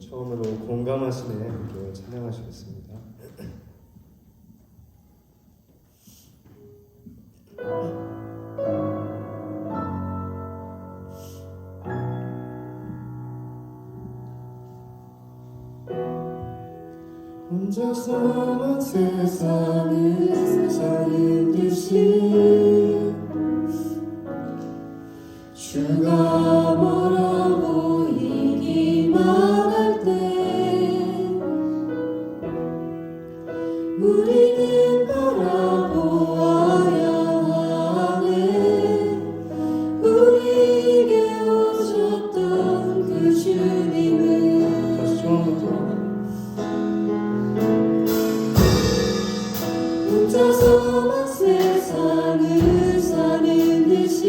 처음으로 공감하시네 함께 찬양하시겠습니다. 혼자서만 세상을 사는 듯이 주가 멀어 보이기만 할 때 우리는 바라보아야 하네. 우리에게 오셨던 그 주님은 다시 처음부터 혼자서만 세상을 사는 듯이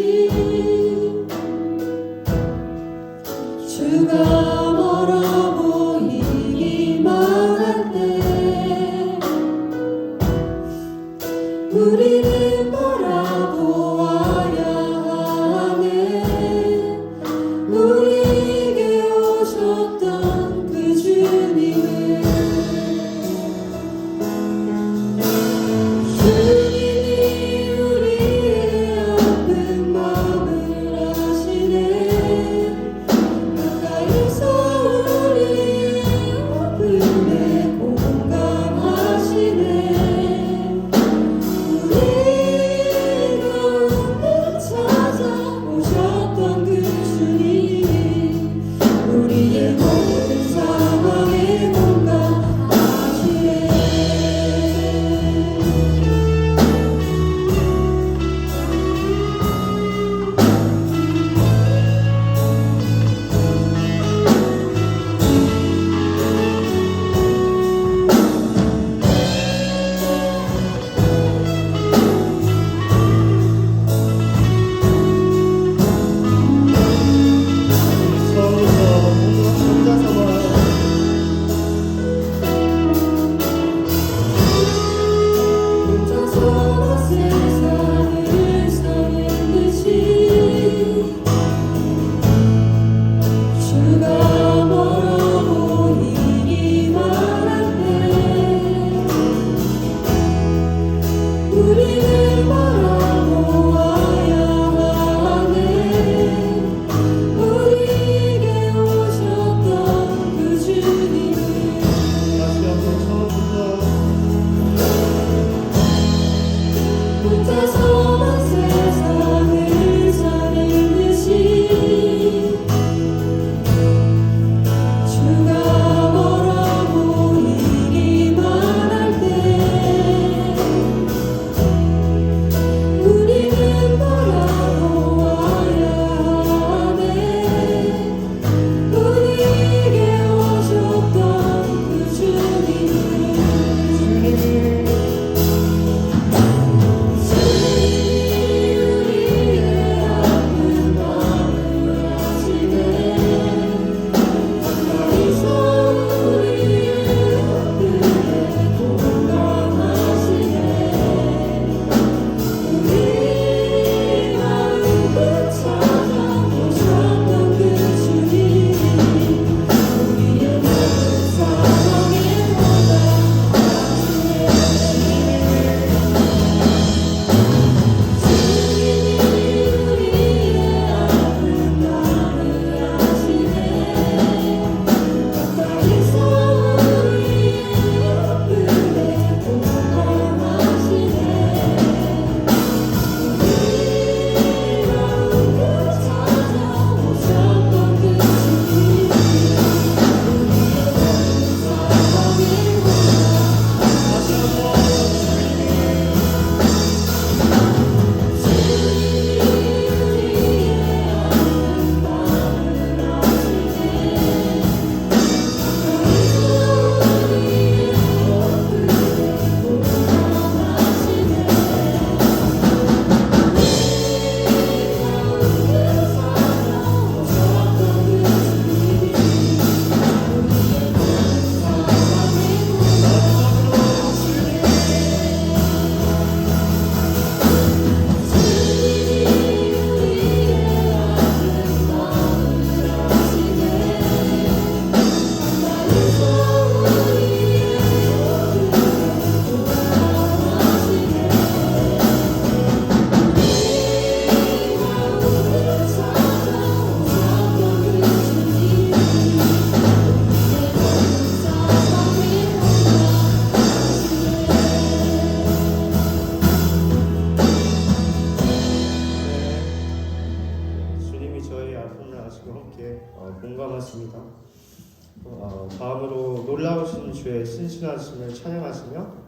다음으로 놀라우신 주의 신실하심을 찬양하시며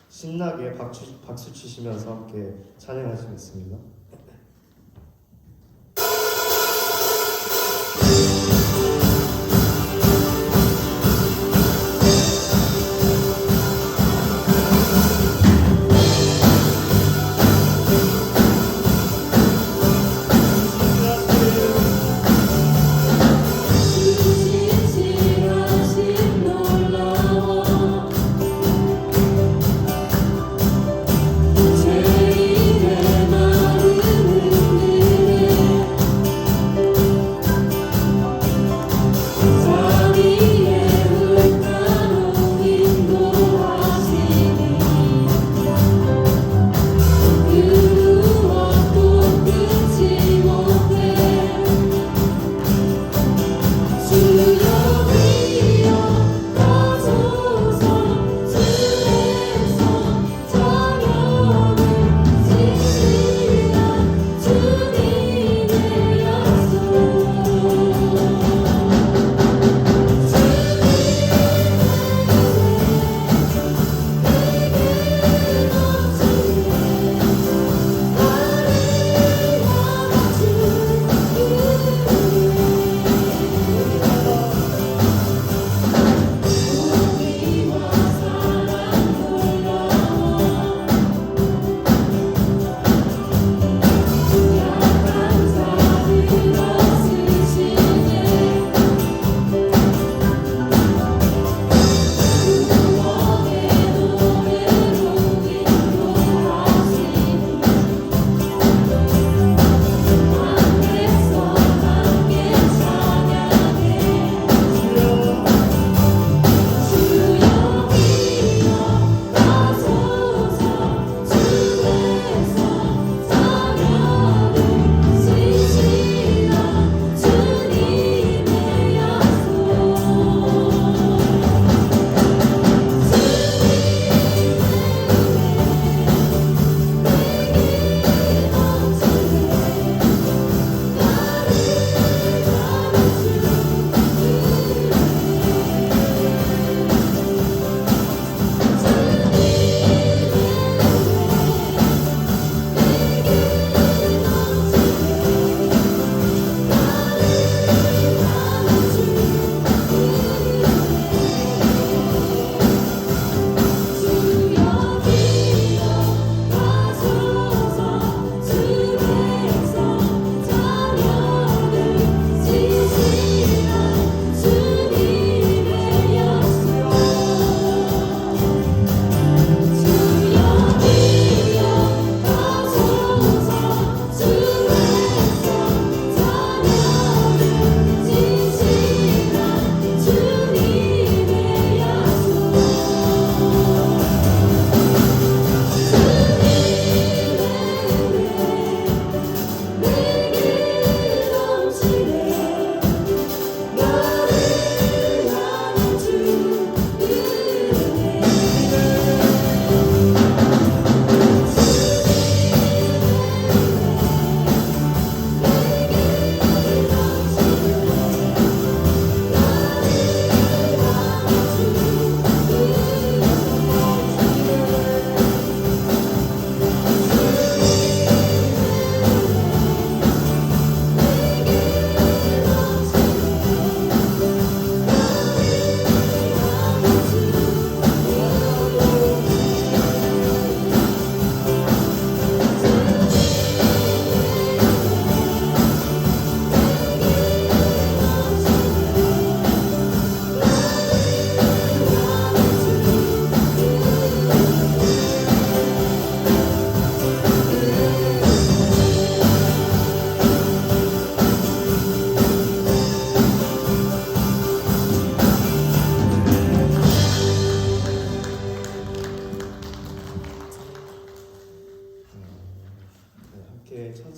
신나게 박수 치시면서 함께 찬양하시겠습니다.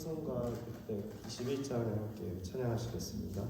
찬송가 그때 21장을 함께 찬양하시겠습니다.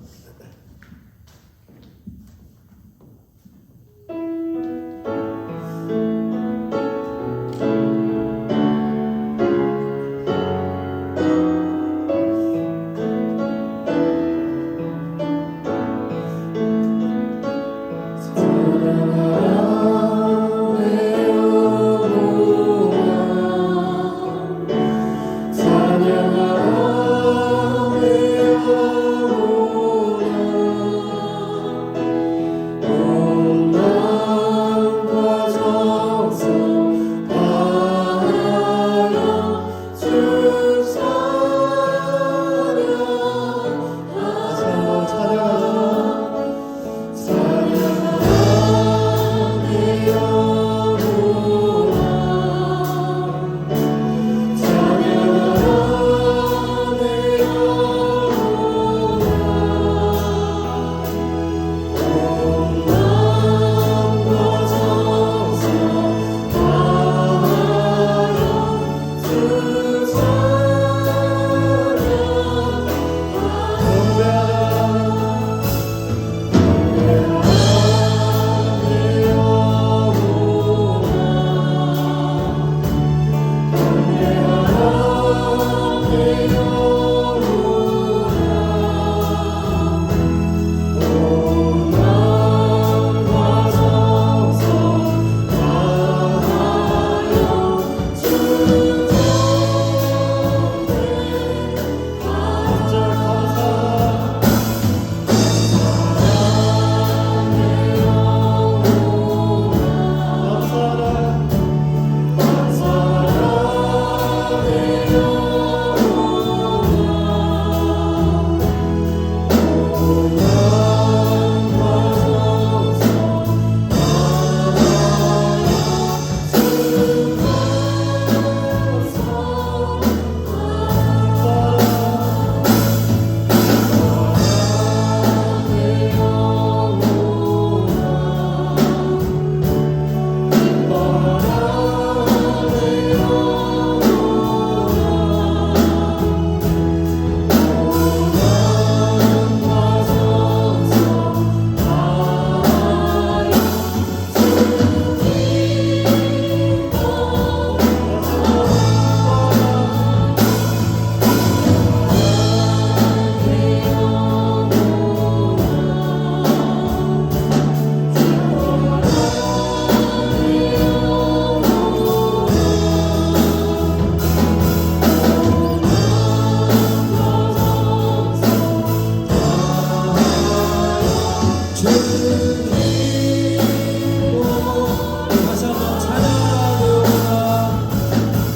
다시 한번 찬양하라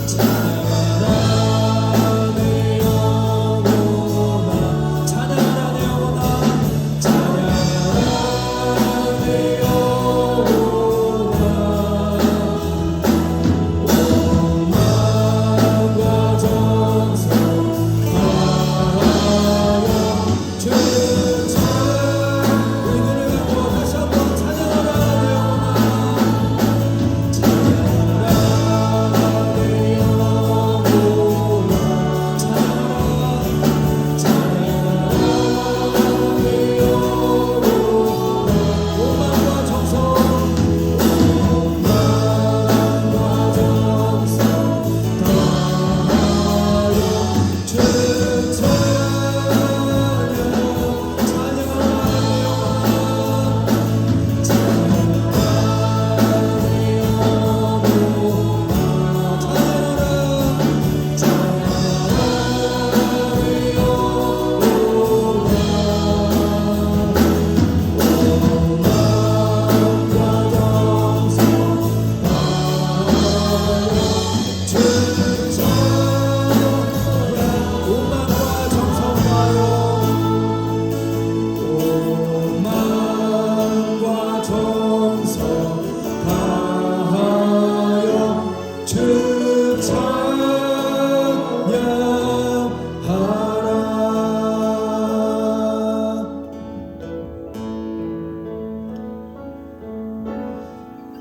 찬양하라 내 영혼아 찬양하라 내 영혼아 찬양하라 내 영혼아 온 마음과 정성 다하여 주 우리 눈을 감고 다시 한번 찬양하라 내 영혼아 찬양하라 내 영혼아 찬양하라 찬양하라 내 영혼아 온 마음과 정성 온 마음과 정성 다하여 주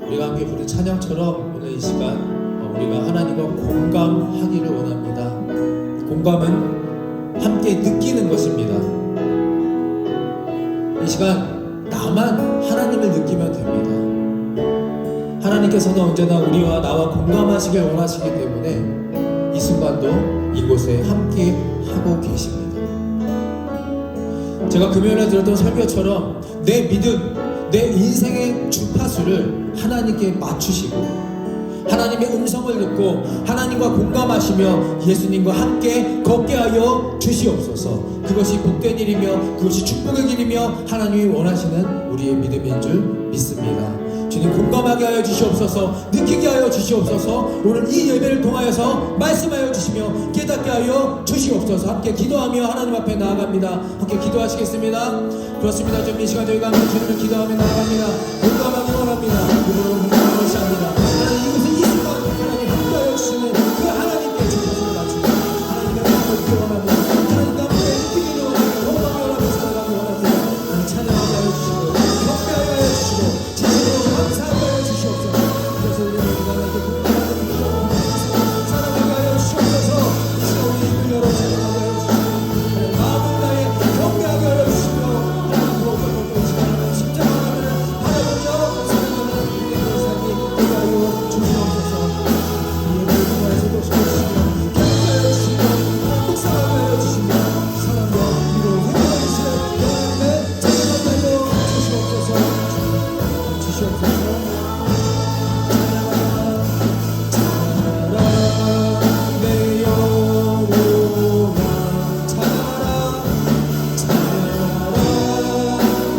우리가 함께 부른 찬양처럼 오늘 이 시간 우리가 하나님과 공감하기를 원합니다. 공감은 함께 느끼는 것입니다. 이 시간 나만 하나님을 느끼면 됩니다. 하나님께서는 언제나 우리와 나와 공감하시길 원하시기 때문에 이 순간도 이곳에 함께 하고 계십니다. 제가 금요일에 들었던 설교처럼 내 믿음, 내 인생의 주파수를 하나님께 맞추시고 하나님의 음성을 듣고 하나님과 공감하시며 예수님과 함께 걷게 하여 주시옵소서. 그것이 복된 일이며 그것이 축복의 길이며 하나님이 원하시는 우리의 믿음인 줄 믿습니다. 주님 공감하게 하여 주시옵소서. 느끼게 하여 주시옵소서. 오늘 이 예배를 통하여서 말씀하여 주시며 깨닫게 하여 주시옵소서. 함께 기도하며 하나님 앞에 나아갑니다. 함께 기도하시겠습니다. 그렇습니다. 좀 이 시간 저희가 함께 주님을 기도하며 나아갑니다. 공감하기 원합니다. 그분은 공감하는 것이 아니라 하나님 이곳은 이 순간 하나님 함께하여 주시는 그 하나님께 주님을 맞춥니다. 하나님의 마음을 기원합니다. 하나님과 함께 느끼기를 원합니다. 공감하기 원합니다. 살아가기 원합니다. 하나님 찬양하게 하여 주시고 경배하게 하여 주시고 진심으로 감사하게 하여 주시옵소서. 그래서 우리는 하나님께 공감하는 기도로 사랑하게 하여 주시옵소서. 이 시간 우리 입을 열어 찬양하게 하여 주시고 마음을 다해 경배하게 하여 주시고 하나님으로 이 시간 십자가를 바라보며 사랑하는 우리의 삶이 되게 하여 주시옵소서. 이 예배를 통하여서도 주시며 경배하여 주시며 묵상하게 하여 주시며 사랑과 위로 회복하시는 하나님의 찬양하게 하여 주시옵소서. 주시옵소서. 찬양하라 내 영혼아 찬양하라 찬양하라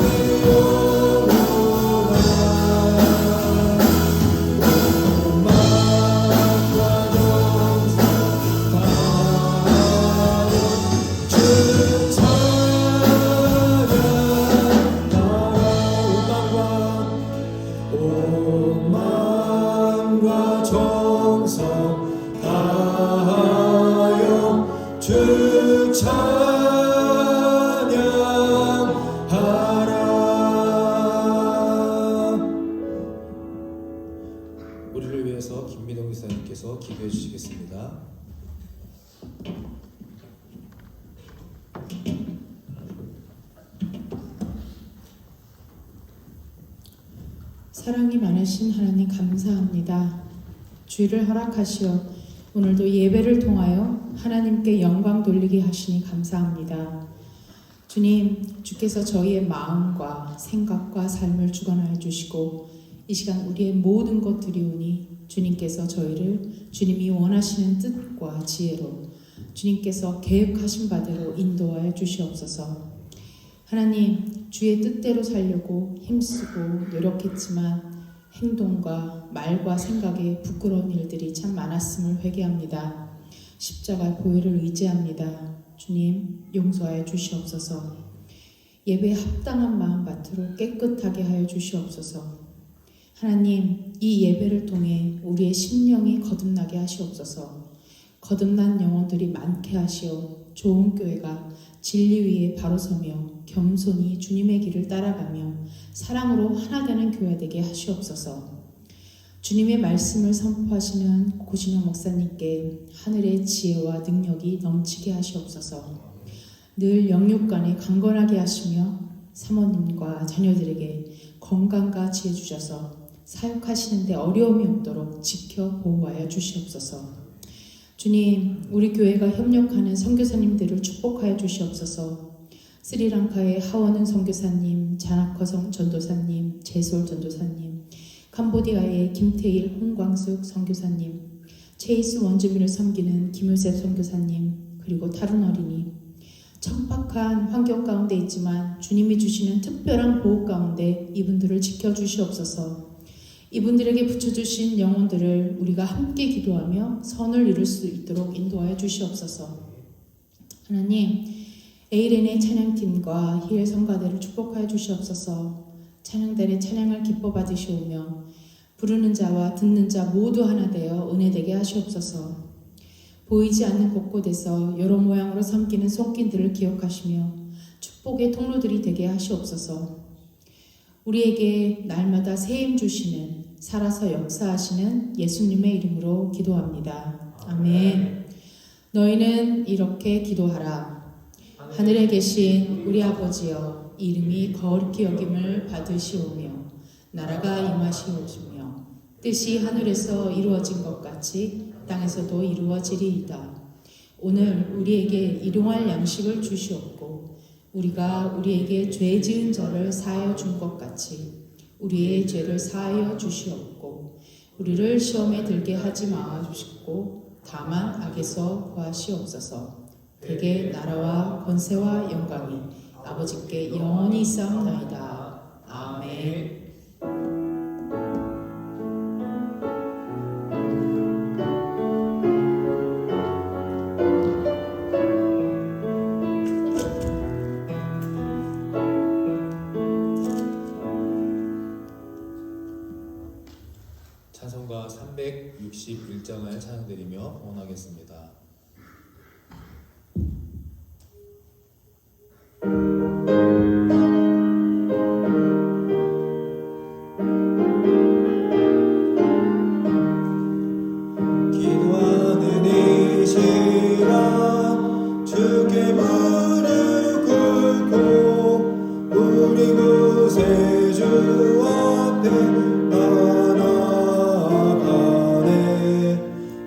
내 영혼아 온 마음과 정성 다하여 주 찬양하라 온 마음과 정성 다하여 주 찬양하라. 우리를 위해서 김민동 기사님께서 기도해 주시겠습니다. 사랑이 많으신 하나님 감사합니다. 주의를 허락하시어 오늘도 예배를 통하여 하나님께 영광 돌리게 하시니 감사합니다. 주님, 주께서 저희의 마음과 생각과 삶을 주관하여 주시고 이 시간 우리의 모든 것 드리오니 주님께서 저희를 주님이 원하시는 뜻과 지혜로 주님께서 계획하신 바대로 인도하여 주시옵소서. 하나님, 주의 뜻대로 살려고 힘쓰고 노력했지만 행동과 말과 생각에 부끄러운 일들이 참 많았음을 회개합니다. 십자가 보혈을 의지합니다. 주님, 용서하여 주시옵소서. 예배에 합당한 마음밭으로 깨끗하게 하여 주시옵소서. 하나님, 이 예배를 통해 우리의 심령이 거듭나게 하시옵소서. 거듭난 영혼들이 많게 하시어 좋은 교회가 진리 위에 바로 서며 겸손히 주님의 길을 따라가며 사랑으로 하나 되는 교회 되게 하시옵소서. 주님의 말씀을 선포하시는 고신영 목사님께 하늘의 지혜와 능력이 넘치게 하시옵소서. 늘 영육간에 강건하게 하시며 사모님과 자녀들에게 건강과 지혜 주셔서 사역하시는데 어려움이 없도록 지켜 보호하여 주시옵소서. 주님, 우리 교회가 협력하는 선교사님들을 축복하여 주시옵소서. 스리랑카의 하원은 선교사님, 자나커 전도사님, 제솔 전도사님, 캄보디아의 김태일, 홍광숙 선교사님, 체이스 원주민을 섬기는 김효셉 선교사님, 그리고 다른 어린이, 천박한 환경 가운데 있지만 주님이 주시는 특별한 보호 가운데 이분들을 지켜주시옵소서. 이분들에게 붙여주신 영혼들을 우리가 함께 기도하며 선을 이룰 수 있도록 인도하여 주시옵소서. 하나님, 에이렌의 찬양팀과 힐 성가대를 축복하여 주시옵소서. 찬양단의 찬양을 기뻐 받으시오며 부르는 자와 듣는 자 모두 하나 되어 은혜되게 하시옵소서. 보이지 않는 곳곳에서 여러 모양으로 섬기는 손길들을 기억하시며 축복의 통로들이 되게 하시옵소서. 우리에게 날마다 새 힘 주시는 살아서 역사하시는 예수님의 이름으로 기도합니다. 아멘. 너희는 이렇게 기도하라. 하늘에 계신 우리 아버지여, 이름이 거룩히 여김을 받으시오며 나라가 임하시오며 뜻이 하늘에서 이루어진 것 같이 땅에서도 이루어지리이다. 오늘 우리에게 일용할 양식을 주시옵고 우리가 우리에게 죄 지은 자를 사하여 준 것 같이 우리의 죄를 사하여 주시옵고 우리를 시험에 들게 하지 마시고 다만 악에서 구하시옵소서. 대개 나라와 권세와 영광이 아버지께 영원히 있사옵나이다. 아멘. 찬송가 361장을 찬양드리며 원하겠습니다. 기도하는 이 시간 주께 무릎 꿇고 우리 구세주 앞에 나아가네.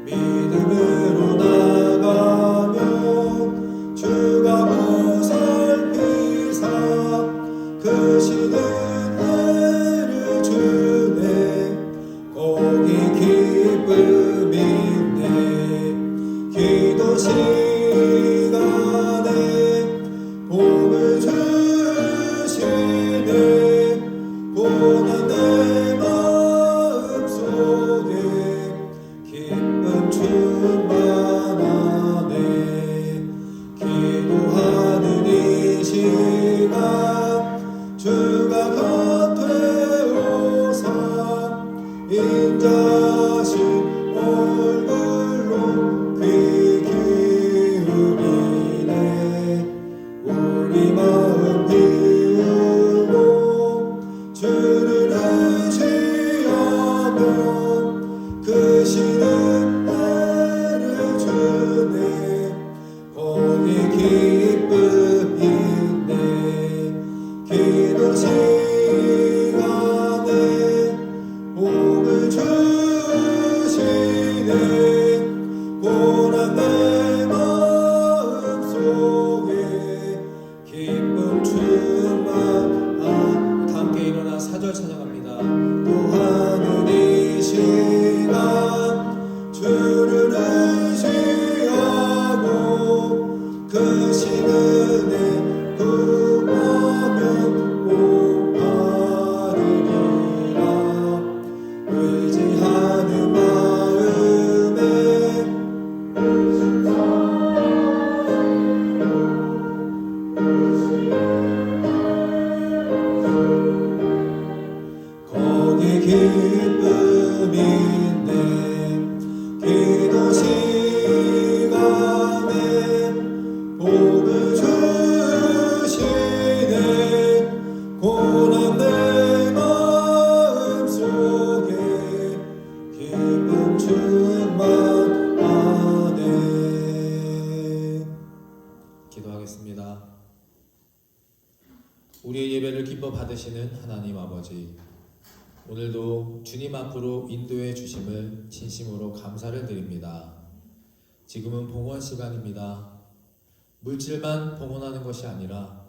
믿음으로 나가면 주가 보살피사 크신 은혜를 주네. 거기 기쁨인데 기도 시간에 복을 주시네. 고난 내 마음속에 기쁨 충만하네. 기도하는 이 시간 주가 곁에 오사 인자신 얼굴로 귀 기울이네. 우리 마음 비우고 주를 의지하면 크신 은혜를 주네. 거기 기쁨 있네. 기도 시간에 복을 주시네. 고난 내 마음속에 기쁨 충만한. 함께 일어나 4절 찬양합니다. 또하는 이 시간 주를 의지하고 크신 은혜 구하 기쁨인데 기도 시간에 복을 주시네 고난 내 마음속에 기쁨 충만하네. 기도하겠습니다. 우리의 예배를 기뻐 받으시는 하나님 아버지, 오늘도 주님 앞으로 인도해 주심을 진심으로 감사를 드립니다. 지금은 봉헌 시간입니다. 물질만 봉헌하는 것이 아니라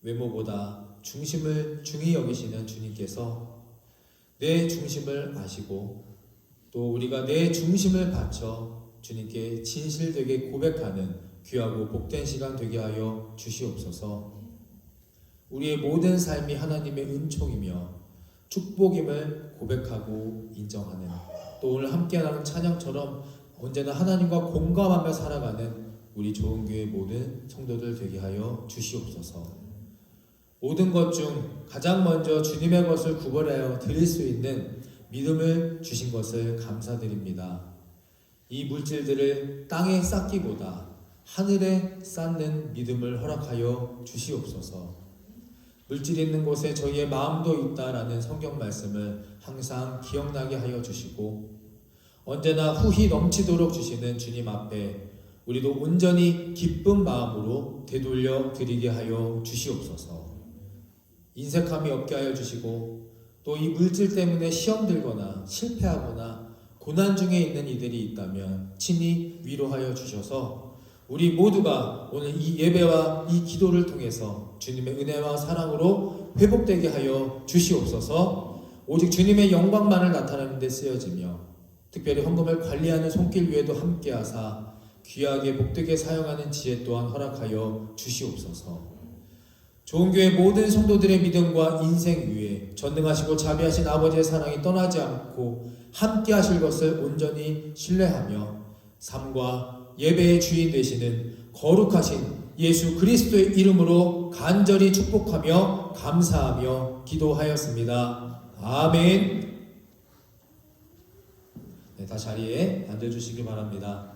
외모보다 중심을 중히 여기시는 주님께서 내 중심을 아시고 또 우리가 내 중심을 바쳐 주님께 진실되게 고백하는 귀하고 복된 시간 되게 하여 주시옵소서. 우리의 모든 삶이 하나님의 은총이며 축복임을 고백하고 인정하는, 또 오늘 함께 나눈 찬양처럼 언제나 하나님과 공감하며 살아가는 우리 좋은 교회 모든 성도들 되게 하여 주시옵소서. 모든 것 중 가장 먼저 주님의 것을 구별하여 드릴 수 있는 믿음을 주신 것을 감사드립니다. 이 물질들을 땅에 쌓기보다 하늘에 쌓는 믿음을 허락하여 주시옵소서. 물질 있는 곳에 저희의 마음도 있다라는 성경 말씀을 항상 기억나게 하여 주시고, 언제나 후히 넘치도록 주시는 주님 앞에 우리도 온전히 기쁜 마음으로 되돌려 드리게 하여 주시옵소서. 인색함이 없게 하여 주시고, 또 이 물질 때문에 시험 들거나 실패하거나 고난 중에 있는 이들이 있다면 친히 위로하여 주셔서 우리 모두가 오늘 이 예배와 이 기도를 통해서 주님의 은혜와 사랑으로 회복되게 하여 주시옵소서. 오직 주님의 영광만을 나타내는 데 쓰여지며 특별히 헌금을 관리하는 손길 위에도 함께하사 귀하게 복되게 사용하는 지혜 또한 허락하여 주시옵소서. 좋은 교회 모든 성도들의 믿음과 인생 위에 전능하시고 자비하신 아버지의 사랑이 떠나지 않고 함께 하실 것을 온전히 신뢰하며 삶과 예배의 주인 되시는 거룩하신 예수 그리스도의 이름으로 간절히 축복하며 감사하며 기도하였습니다. 아멘. 네, 다 자리에 앉아주시기 바랍니다.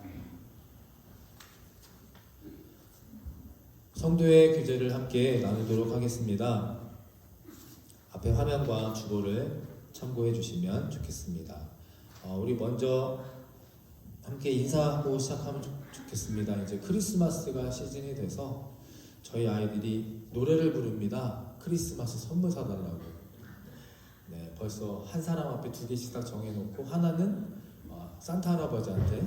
성도의 교제를 함께 나누도록 하겠습니다. 앞에 화면과 주보를 참고해 주시면 좋겠습니다. 우리 먼저 함께 인사하고 시작하면 좋겠습니다. 이제 크리스마스가 시즌이 돼서 저희 아이들이 노래를 부릅니다. 크리스마스 선물 사달라고. 네, 벌써 한 사람 앞에 2개씩 딱 정해놓고 하나는 산타 할아버지한테,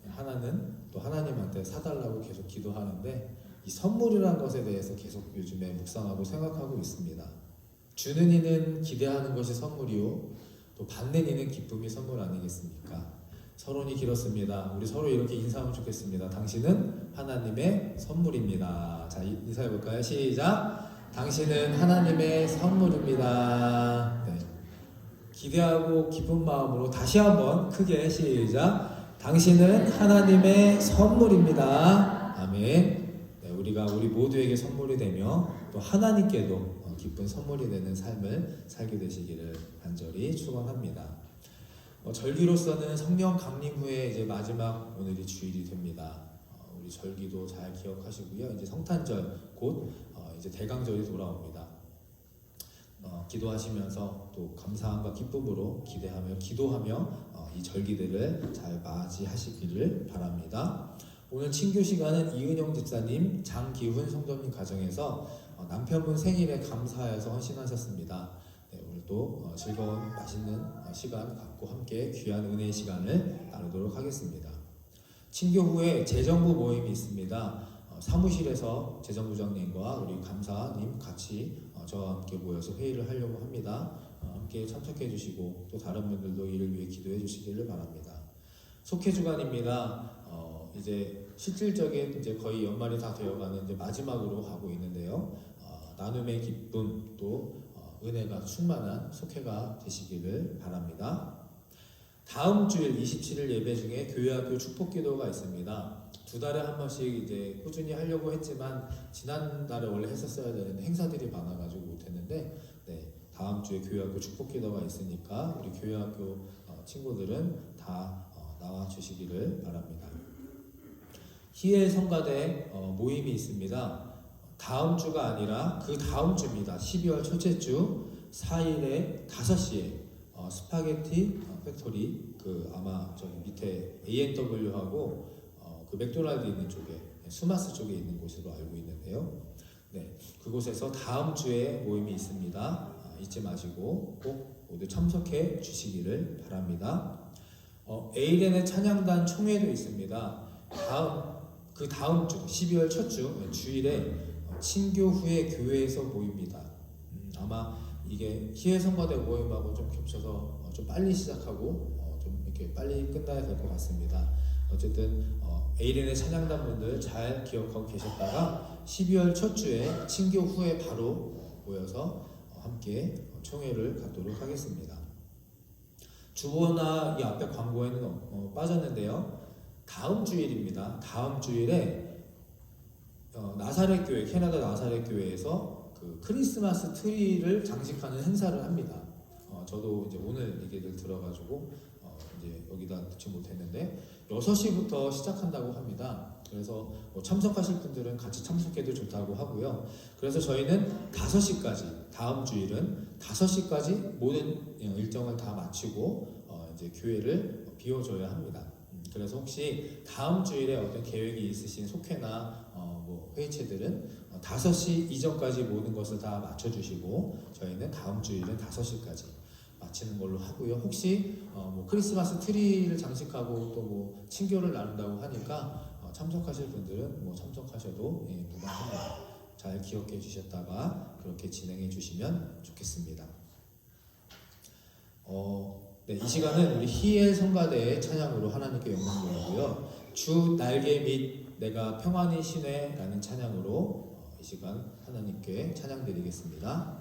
하나는 또 하나님한테 사달라고 계속 기도하는데, 이 선물이라는 것에 대해서 계속 요즘에 묵상하고 생각하고 있습니다. 주는 이는 기대하는 것이 선물이요, 또 받는 이는 기쁨이 선물 아니겠습니까? 서론이 길었습니다. 우리 서로 이렇게 인사하면 좋겠습니다. 당신은 하나님의 선물입니다. 자, 인사해볼까요? 시작! 당신은 하나님의 선물입니다. 네. 기대하고 기쁜 마음으로 다시 한번 크게 시작! 당신은 하나님의 선물입니다. 아멘. 네, 우리가 우리 모두에게 선물이 되며 또 하나님께도 기쁜 선물이 되는 삶을 살게 되시기를 간절히 축원합니다. 절기로서는 성령 강림 후에 이제 마지막 오늘이 주일이 됩니다. 우리 절기도 잘 기억하시고요. 이제 성탄절 곧 이제 대강절이 돌아옵니다. 기도하시면서 또 감사함과 기쁨으로 기대하며 기도하며 이 절기들을 잘 맞이하시기를 바랍니다. 오늘 친교 시간은 이은영 집사님, 장기훈 성도님 가정에서 남편분 생일에 감사해서 헌신하셨습니다. 네, 오늘도 즐거운 맛있는 시간 갖고 함께 귀한 은혜의 시간을 나누도록 하겠습니다. 친교 후에 재정부 모임이 있습니다. 사무실에서 재정부장님과 우리 감사님 같이 저와 함께 모여서 회의를 하려고 합니다. 함께 참석해 주시고 또 다른 분들도 이를 위해 기도해 주시기를 바랍니다. 속회 주간입니다. 이제 실질적인 이제 거의 연말이 다 되어가는 이제 마지막으로 가고 있는데요. 나눔의 기쁨 또 은혜가 충만한 속회가 되시기를 바랍니다. 다음 주일 27일 예배 중에 교회학교 축복기도가 있습니다. 2달에 한 번씩 이제 꾸준히 하려고 했지만 지난달에 원래 했었어야 되는데 행사들이 많아가지고 못했는데, 네, 다음 주에 교회학교 축복기도가 있으니까 우리 교회학교 친구들은 다 나와 주시기를 바랍니다. 희엘 성가대 모임이 있습니다. 다음 주가 아니라 그 다음 주입니다. 12월 첫째 주 4일에 5시에 스파게티 팩토리 아마 저기 밑에 A&W하고 그 맥도날드 있는 쪽에 수마스 쪽에 있는 곳으로 알고 있는데요. 네, 그곳에서 다음 주에 모임이 있습니다. 잊지 마시고 꼭 모두 참석해 주시기를 바랍니다. 에이렌의 찬양단 총회도 있습니다. 그 다음 주 12월 첫 주 주일에 친교 후에 교회에서 모입니다. 아마 이게 희애 성가대 모임하고 좀 겹쳐서 좀 빨리 시작하고 좀 이렇게 빨리 끝나야 될 것 같습니다. 어쨌든 에이렌의 찬양단 분들 잘 기억하고 계셨다가 12월 첫 주에 친교 후에 바로 모여서 함께 총회를 갖도록 하겠습니다. 주보나 이 앞에 광고에는 빠졌는데요. 다음 주일입니다. 다음 주일에 나사렛 교회, 캐나다 나사렛 교회에서 그 크리스마스 트리를 장식하는 행사를 합니다. 저도 이제 오늘 얘기를 들어가지고 이제 여기다 넣지 못했는데 6시부터 시작한다고 합니다. 그래서 뭐 참석하실 분들은 같이 참석해도 좋다고 하고요. 그래서 저희는 5시까지, 다음 주일은 5시까지 모든 일정을 다 마치고 이제 교회를 비워줘야 합니다. 그래서 혹시 다음 주일에 어떤 계획이 있으신 속회나 뭐 회의체들은 5시 이전까지 모든 것을 다 맞춰주시고 저희는 다음 주일은 5시까지 마치는 걸로 하고요. 혹시 뭐 크리스마스 트리를 장식하고 또 뭐 친교를 나눈다고 하니까 참석하실 분들은 뭐 참석하셔도 무방합니다. 잘 기억해 주셨다가 그렇게 진행해 주시면 좋겠습니다. 네, 이 시간은 우리 희엘 성가대의 찬양으로 하나님께 영광 돌리고요. 주 날개 및 내가 평안히 시내라는 찬양으로 이 시간 하나님께 찬양 드리겠습니다.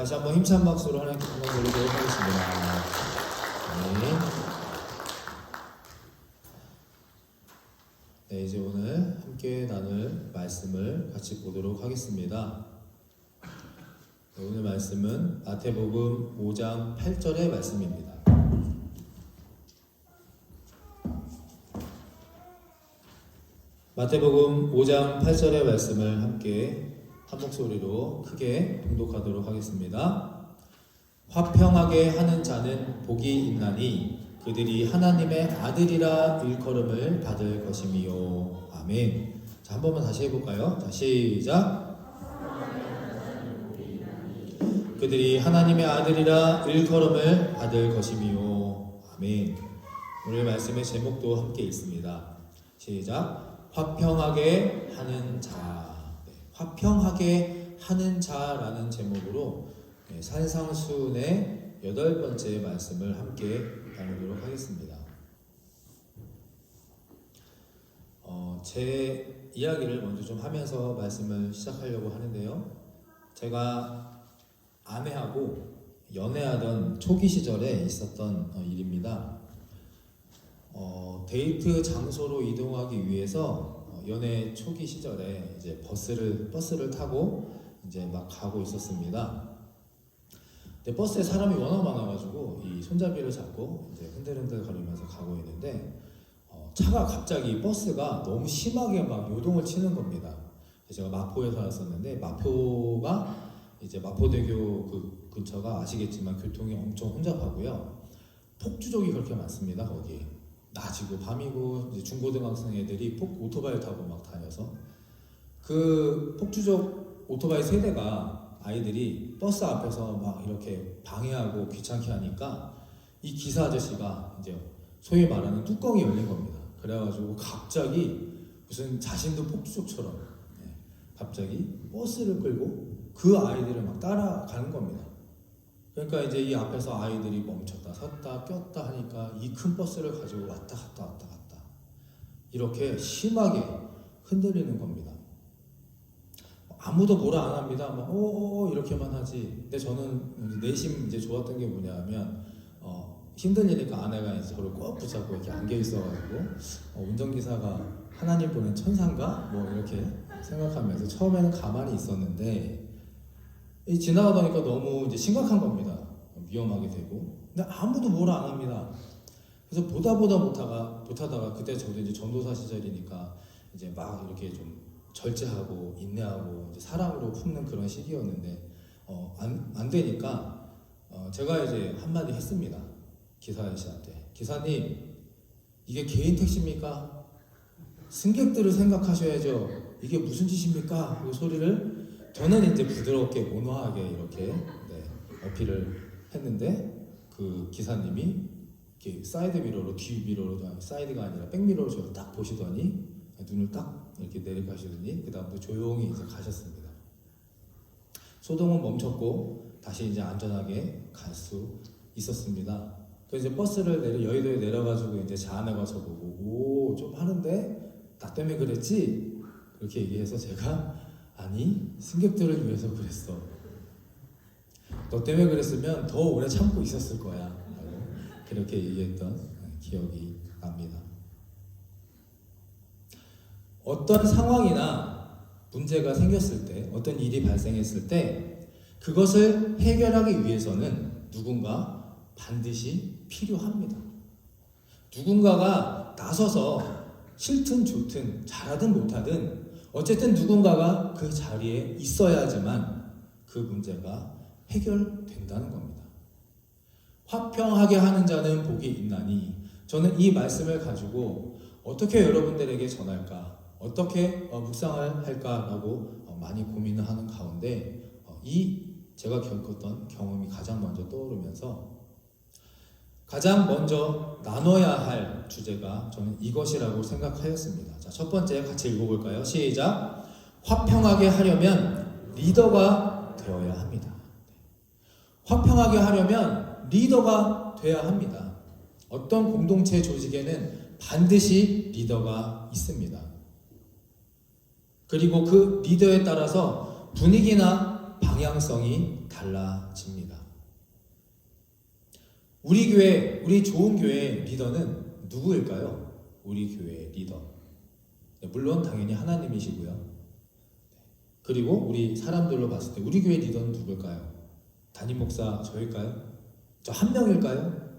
다시 한번 힘찬 박수로 하나님께 영광 돌리도록 하겠습니다. 네, 이제 오늘 함께 나눌 말씀을 같이 보도록 하겠습니다. 네, 오늘 말씀은 마태복음 5장 8절의 말씀입니다. 마태복음 5장 8절의 말씀을 함께 한 목소리로 크게 봉독하도록 하겠습니다. 화평하게 하는 자는 복이 있나니 그들이 하나님의 아들이라 일컬음을 받을 것이미요. 아멘. 자, 한 번만 다시 해볼까요? 자, 시작. 그들이 하나님의 아들이라 일컬음을 받을 것이미요. 아멘. 오늘 말씀의 제목도 함께 있습니다. 시작. 화평하게 하는 자. 화평하게 하는 자라는 제목으로 산상수훈의 8번째 말씀을 함께 나누도록 하겠습니다. 제 이야기를 먼저 좀 하면서 말씀을 시작하려고 하는데요. 제가 아내하고 연애하던 초기 시절에 있었던 일입니다. 데이트 장소로 이동하기 위해서 연애 초기 시절에 이제 버스를 타고 이제 막 가고 있었습니다. 근데 버스에 사람이 워낙 많아가지고 이 손잡이를 잡고 이제 흔들흔들 거리면서 가고 있는데 차가 갑자기 버스가 너무 심하게 막 요동을 치는 겁니다. 제가 마포에 살았었는데 마포가 이제 마포대교 그 근처가 아시겠지만 교통이 엄청 혼잡하고요. 폭주족이 그렇게 많습니다. 거기에. 낮이고 밤이고 이제 중고등학생 애들이 오토바이 타고 막 다녀서 그 폭주족 오토바이 세대가 아이들이 버스 앞에서 막 이렇게 방해하고 귀찮게 하니까 이 기사 아저씨가 이제 소위 말하는 뚜껑이 열린 겁니다. 그래가지고 갑자기 무슨 자신도 폭주족처럼 갑자기 버스를 끌고 그 아이들을 막 따라가는 겁니다. 그러니까 이제 이 앞에서 아이들이 멈췄다 섰다 꼈다 하니까 이 큰 버스를 가지고 왔다 갔다 이렇게 심하게 흔들리는 겁니다. 아무도 뭐라 안 합니다. 막 이렇게만 하지. 근데 저는 내심 이제 좋았던 게 뭐냐면 힘들리니까 아내가 이제 저를 꼭 붙잡고 이렇게 안겨 있어가지고 운전기사가 하나님 보낸 천사인가 뭐 이렇게 생각하면서 처음에는 가만히 있었는데 지나가다 보니까 너무 이제 심각한 겁니다. 위험하게 되고. 근데 아무도 뭐라 안 합니다. 그래서 보다 못하다가 그때 저도 이제 전도사 시절이니까 이제 막 이렇게 좀 절제하고 인내하고 이제 사랑으로 품는 그런 시기였는데 안 되니까 제가 이제 한마디 했습니다. 기사 아저씨한테. 기사님, 이게 개인 택시입니까? 승객들을 생각하셔야죠. 이게 무슨 짓입니까? 그 소리를 저는 이제 부드럽게 온화하게 이렇게 어필을 했는데 그 기사님이 이렇게 사이드 미러로 뒤 미러로 사이드가 아니라 백 미러로 저를 딱 보시더니 눈을 딱 이렇게 내려가시더니 그 다음부터 조용히 이제 가셨습니다. 소동은 멈췄고 다시 이제 안전하게 갈 수 있었습니다. 그래서 이제 버스를 여의도에 내려가지고 이제 제 아내가 저보고 좀 하는데 나 때문에 그랬지? 그렇게 얘기해서 제가 아니 승객들을 위해서 그랬어. 너 때문에 그랬으면 더 오래 참고 있었을 거야. 라고 그렇게 얘기했던 기억이 납니다. 어떤 상황이나 문제가 생겼을 때, 어떤 일이 발생했을 때 그것을 해결하기 위해서는 누군가 반드시 필요합니다. 누군가가 나서서 싫든 좋든 잘하든 못하든 어쨌든 누군가가 그 자리에 있어야지만 그 문제가 해결된다는 겁니다. 화평하게 하는 자는 복이 있나니 저는 이 말씀을 가지고 어떻게 여러분들에게 전할까, 어떻게 묵상을 할까라고 많이 고민을 하는 가운데 제가 겪었던 경험이 가장 먼저 떠오르면서 가장 먼저 나눠야 할 주제가 저는 이것이라고 생각하였습니다. 자, 첫 번째 같이 읽어볼까요? 시작. 화평하게 하려면 리더가 되어야 합니다. 화평하게 하려면 리더가 되어야 합니다. 어떤 공동체 조직에는 반드시 리더가 있습니다. 그리고 그 리더에 따라서 분위기나 방향성이 달라집니다. 우리 교회, 우리 좋은 교회 리더는 누구일까요? 우리 교회 리더. 물론 당연히 하나님이시고요. 그리고 우리 사람들로 봤을 때 우리 교회 리더는 누굴까요? 담임 목사 저일까요? 저 한 명일까요?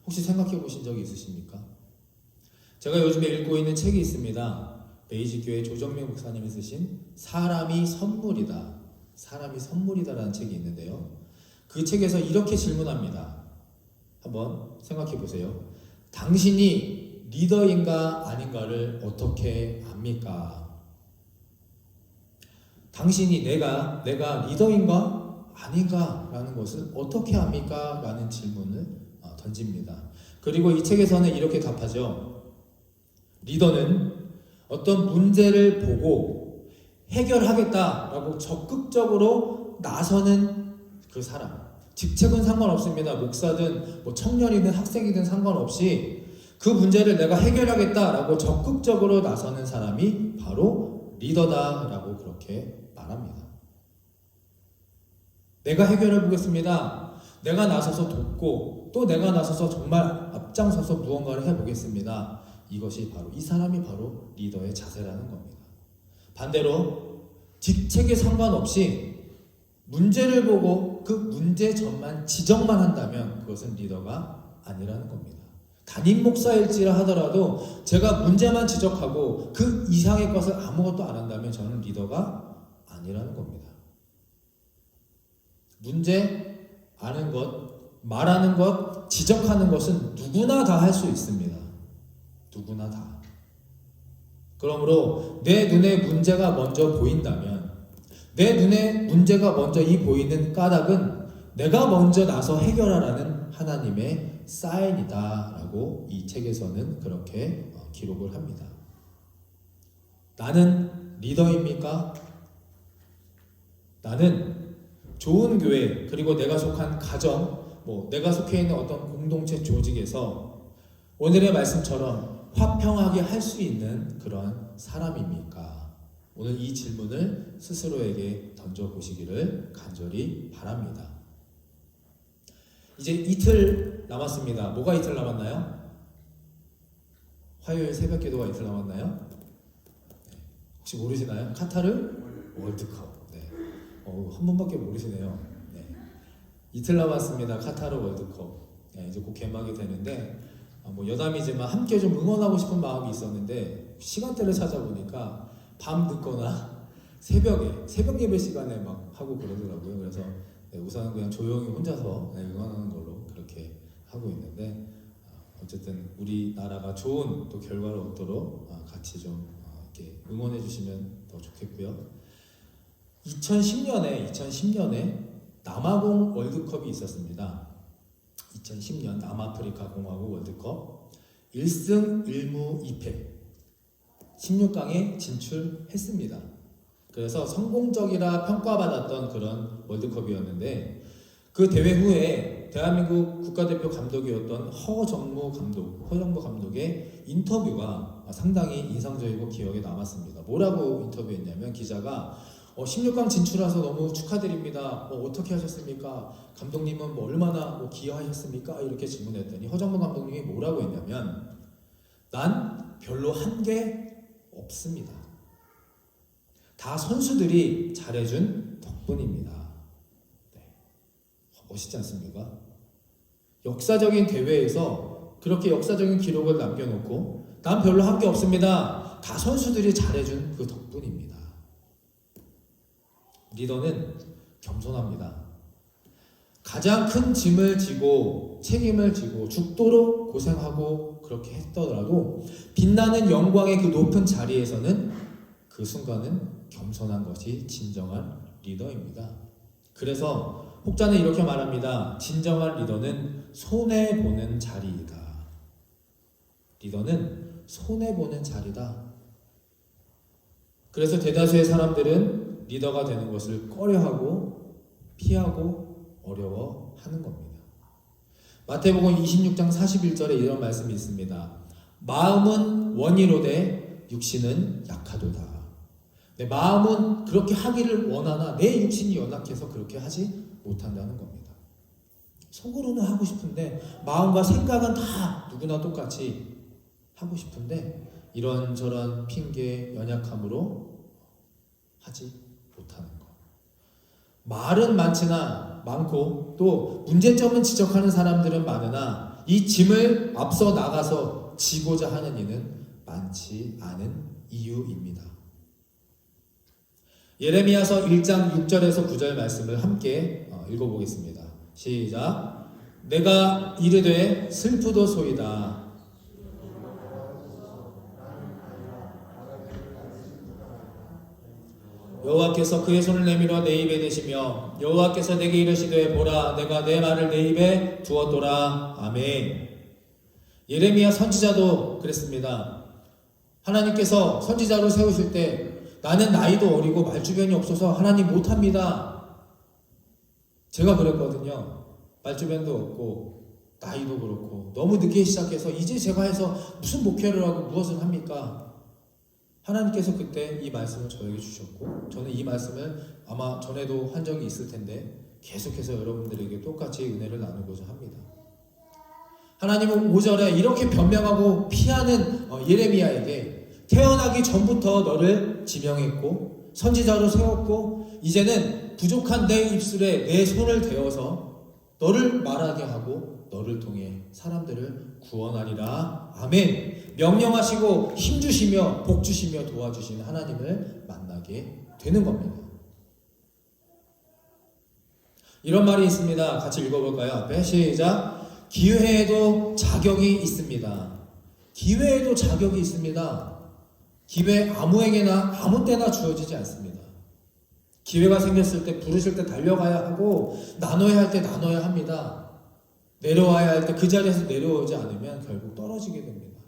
혹시 생각해 보신 적이 있으십니까? 제가 요즘에 읽고 있는 책이 있습니다. 베이직교회 조정명 목사님이 쓰신 사람이 선물이다. 사람이 선물이다라는 책이 있는데요. 그 책에서 이렇게 질문합니다. 한번 생각해 보세요. 당신이 리더인가 아닌가를 어떻게 압니까? 당신이 내가 리더인가 아닌가 라는 것을 어떻게 압니까? 라는 질문을 던집니다. 그리고 이 책에서는 이렇게 답하죠. 리더는 어떤 문제를 보고 해결하겠다라고 적극적으로 나서는 그 사람. 직책은 상관없습니다. 목사든 청년이든 학생이든 상관없이 그 문제를 내가 해결하겠다라고 적극적으로 나서는 사람이 바로 리더다라고 그렇게 말합니다. 내가 해결해 보겠습니다. 내가 나서서 돕고 또 내가 나서서 정말 앞장서서 무언가를 해보겠습니다. 이것이 바로 이 사람이 바로 리더의 자세라는 겁니다. 반대로 직책에 상관없이 문제를 보고 그 문제점만 지적만 한다면 그것은 리더가 아니라는 겁니다. 담임 목사일지라 하더라도 제가 문제만 지적하고 그 이상의 것을 아무것도 안 한다면 저는 리더가 아니라는 겁니다. 문제 아는 것, 말하는 것, 지적하는 것은 누구나 다 할 수 있습니다. 누구나 다. 그러므로 내 눈에 문제가 먼저 보인다면 내 눈에 문제가 먼저 이 보이는 까닭은 내가 먼저 나서 해결하라는 하나님의 사인이다 라고 이 책에서는 그렇게 기록을 합니다. 나는 리더입니까? 나는 좋은 교회 그리고 내가 속한 가정 내가 속해 있는 어떤 공동체 조직에서 오늘의 말씀처럼 화평하게 할 수 있는 그런 사람입니까? 오늘 이 질문을 스스로에게 던져보시기를 간절히 바랍니다. 이제 이틀 남았습니다. 뭐가 이틀 남았나요? 화요일 새벽 기도가 이틀 남았나요? 혹시 모르시나요? 카타르 월드컵. 네. 한 번밖에 모르시네요. 네. 이틀 남았습니다. 카타르 월드컵. 네, 이제 곧 개막이 되는데 여담이지만 함께 좀 응원하고 싶은 마음이 있었는데 시간대를 찾아보니까 밤 늦거나 새벽 예배 시간에 막 하고 그러더라고요. 그래서 우선은 그냥 조용히 혼자서 응원하는 걸로 그렇게 하고 있는데 어쨌든 우리나라가 좋은 또 결과를 얻도록 같이 좀 이렇게 응원해 주시면 더 좋겠고요. 2010년에 남아공 월드컵이 있었습니다. 2010년 남아프리카 공화국 월드컵 1승 1무 2패 16강에 진출했습니다. 그래서 성공적이라 평가받았던 그런 월드컵이었는데 그 대회 후에 대한민국 국가대표 감독이었던 허정무 감독의 인터뷰가 상당히 인상적이고 기억에 남았습니다. 뭐라고 인터뷰했냐면 기자가 16강 진출해서 너무 축하드립니다. 어떻게 하셨습니까? 감독님은 얼마나 기여하셨습니까? 이렇게 질문했더니 허정무 감독님이 뭐라고 했냐면 난 별로 한 게 없습니다. 다 선수들이 잘해준 덕분입니다. 네. 멋있지 않습니까? 역사적인 대회에서 그렇게 역사적인 기록을 남겨놓고 난 별로 한 게 없습니다. 다 선수들이 잘해준 그 덕분입니다. 리더는 겸손합니다. 가장 큰 짐을 지고 책임을 지고 죽도록 고생하고 그렇게 했더라도 빛나는 영광의 그 높은 자리에서는 그 순간은 겸손한 것이 진정한 리더입니다. 그래서 혹자는 이렇게 말합니다. 진정한 리더는 손해보는 자리이다. 리더는 손해보는 자리다. 그래서 대다수의 사람들은 리더가 되는 것을 꺼려하고 피하고 어려워하는 겁니다. 마태복음 26장 41절에 이런 말씀이 있습니다. 마음은 원이로되 육신은 약하도다. 내 마음은 그렇게 하기를 원하나 내 육신이 연약해서 그렇게 하지 못한다는 겁니다. 속으로는 하고 싶은데 마음과 생각은 다 누구나 똑같이 하고 싶은데 이런저런 핑계, 연약함으로 하지 못하는 것. 말은 많고 또 문제점은 지적하는 사람들은 많으나 이 짐을 앞서 나가서 지고자 하는 이는 많지 않은 이유입니다. 예레미야서 1장 6절에서 9절 말씀을 함께 읽어보겠습니다. 시작. 내가 이르되 슬프도소이다. 여호와께서 그의 손을 내밀어 내 입에 대시며 여호와께서 내게 이르시되 보라 내가 내 말을 내 입에 두었도라. 아멘. 예레미야 선지자도 그랬습니다. 하나님께서 선지자로 세우실 때 나는 나이도 어리고 말주변이 없어서 하나님 못합니다. 제가 그랬거든요. 말주변도 없고 나이도 그렇고 너무 늦게 시작해서 이제 제가 해서 무슨 목회를 하고 무엇을 합니까? 하나님께서 그때 이 말씀을 저에게 주셨고 저는 이 말씀을 아마 전에도 한 적이 있을 텐데 계속해서 여러분들에게 똑같이 은혜를 나누고자 합니다. 하나님은 5절에 이렇게 변명하고 피하는 예레미야에게 태어나기 전부터 너를 지명했고 선지자로 세웠고 이제는 부족한 내 입술에 내 손을 대어서 너를 말하게 하고 너를 통해 사람들을 구원하리라. 아멘. 명령하시고 힘주시며 복주시며 도와주시는 하나님을 만나게 되는 겁니다. 이런 말이 있습니다. 같이 읽어볼까요? 앞에 시작. 기회에도 자격이 있습니다. 기회에도 자격이 있습니다. 기회 아무에게나 아무 때나 주어지지 않습니다. 기회가 생겼을 때 부르실 때 달려가야 하고 나눠야 할 때 나눠야 합니다. 내려와야 할 때 그 자리에서 내려오지 않으면 결국 떨어지게 됩니다.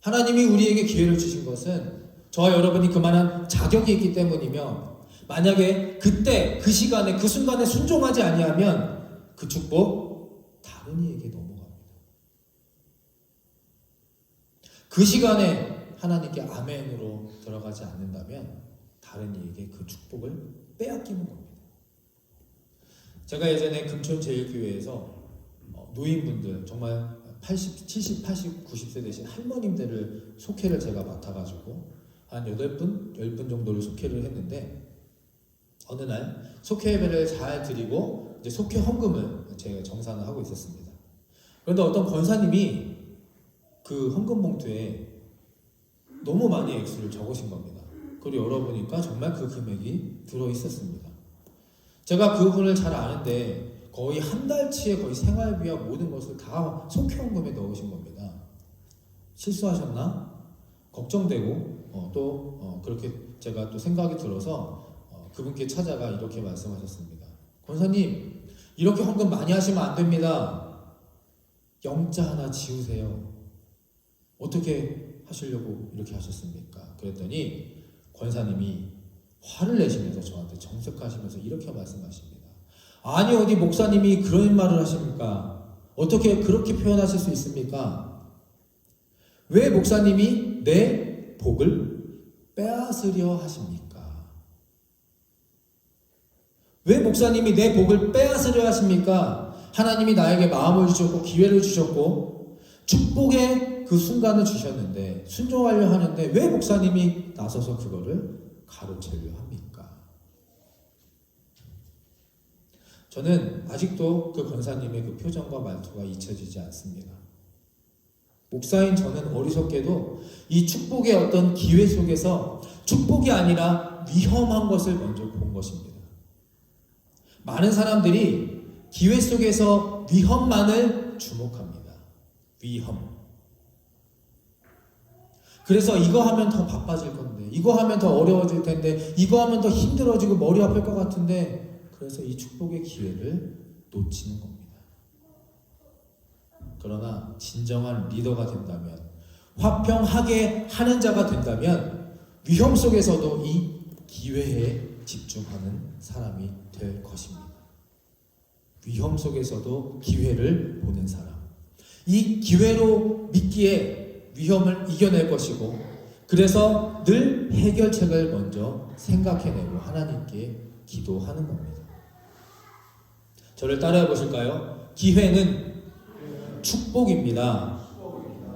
하나님이 우리에게 기회를 주신 것은 저와 여러분이 그만한 자격이 있기 때문이며 만약에 그때 그 시간에 그 순간에 순종하지 아니하면 그 축복 다른 이에게 넘어갑니다. 그 시간에 하나님께 아멘으로 들어가지 않는다면 다른 이에게 그 축복을 빼앗기는 겁니다. 제가 예전에 금촌제일교회에서 노인분들 정말 80, 70, 80, 90세 되신 할머님들을 속회를 제가 맡아가지고 한 8분, 10분 정도를 속회를 했는데 어느 날 속회 예배를 잘 드리고 이제 속회 헌금을 제가 정산을 하고 있었습니다. 그런데 어떤 권사님이 그 헌금 봉투에 너무 많이 액수를 적으신 겁니다. 그리고 열어보니까 정말 그 금액이 들어있었습니다. 제가 그분을 잘 아는데 거의 한 달치의 거의 생활비와 모든 것을 다 속회헌금에 넣으신 겁니다. 실수하셨나? 걱정되고 그렇게 제가 또 생각이 들어서 그분께 찾아가 이렇게 말씀하셨습니다. 권사님, 이렇게 헌금 많이 하시면 안 됩니다. 영자 하나 지우세요. 어떻게 하시려고 이렇게 하셨습니까? 그랬더니 권사님이 화를 내시면서 저한테 정색하시면서 이렇게 말씀하십니다. 아니 어디 목사님이 그런 말을 하십니까? 어떻게 그렇게 표현하실 수 있습니까? 왜 목사님이 내 복을 빼앗으려 하십니까? 왜 목사님이 내 복을 빼앗으려 하십니까? 하나님이 나에게 마음을 주셨고 기회를 주셨고 축복의 그 순간을 주셨는데 순종하려 하는데 왜 목사님이 나서서 그거를 가르치려 합니까? 저는 아직도 그 권사님의 그 표정과 말투가 잊혀지지 않습니다. 목사인 저는 어리석게도 이 축복의 어떤 기회 속에서 축복이 아니라 위험한 것을 먼저 본 것입니다. 많은 사람들이 기회 속에서 위험만을 주목합니다. 위험. 그래서 이거 하면 더 바빠질 건데, 이거 하면 더 어려워질 텐데, 이거 하면 더 힘들어지고 머리 아플 것 같은데, 그래서 이 축복의 기회를 놓치는 겁니다. 그러나 진정한 리더가 된다면, 화평하게 하는 자가 된다면 위험 속에서도 이 기회에 집중하는 사람이 될 것입니다. 위험 속에서도 기회를 보는 사람. 이 기회로 믿기에 위험을 이겨낼 것이고 그래서 늘 해결책을 먼저 생각해내고 하나님께 기도하는 겁니다. 저를 따라해 보실까요? 기회는 축복입니다.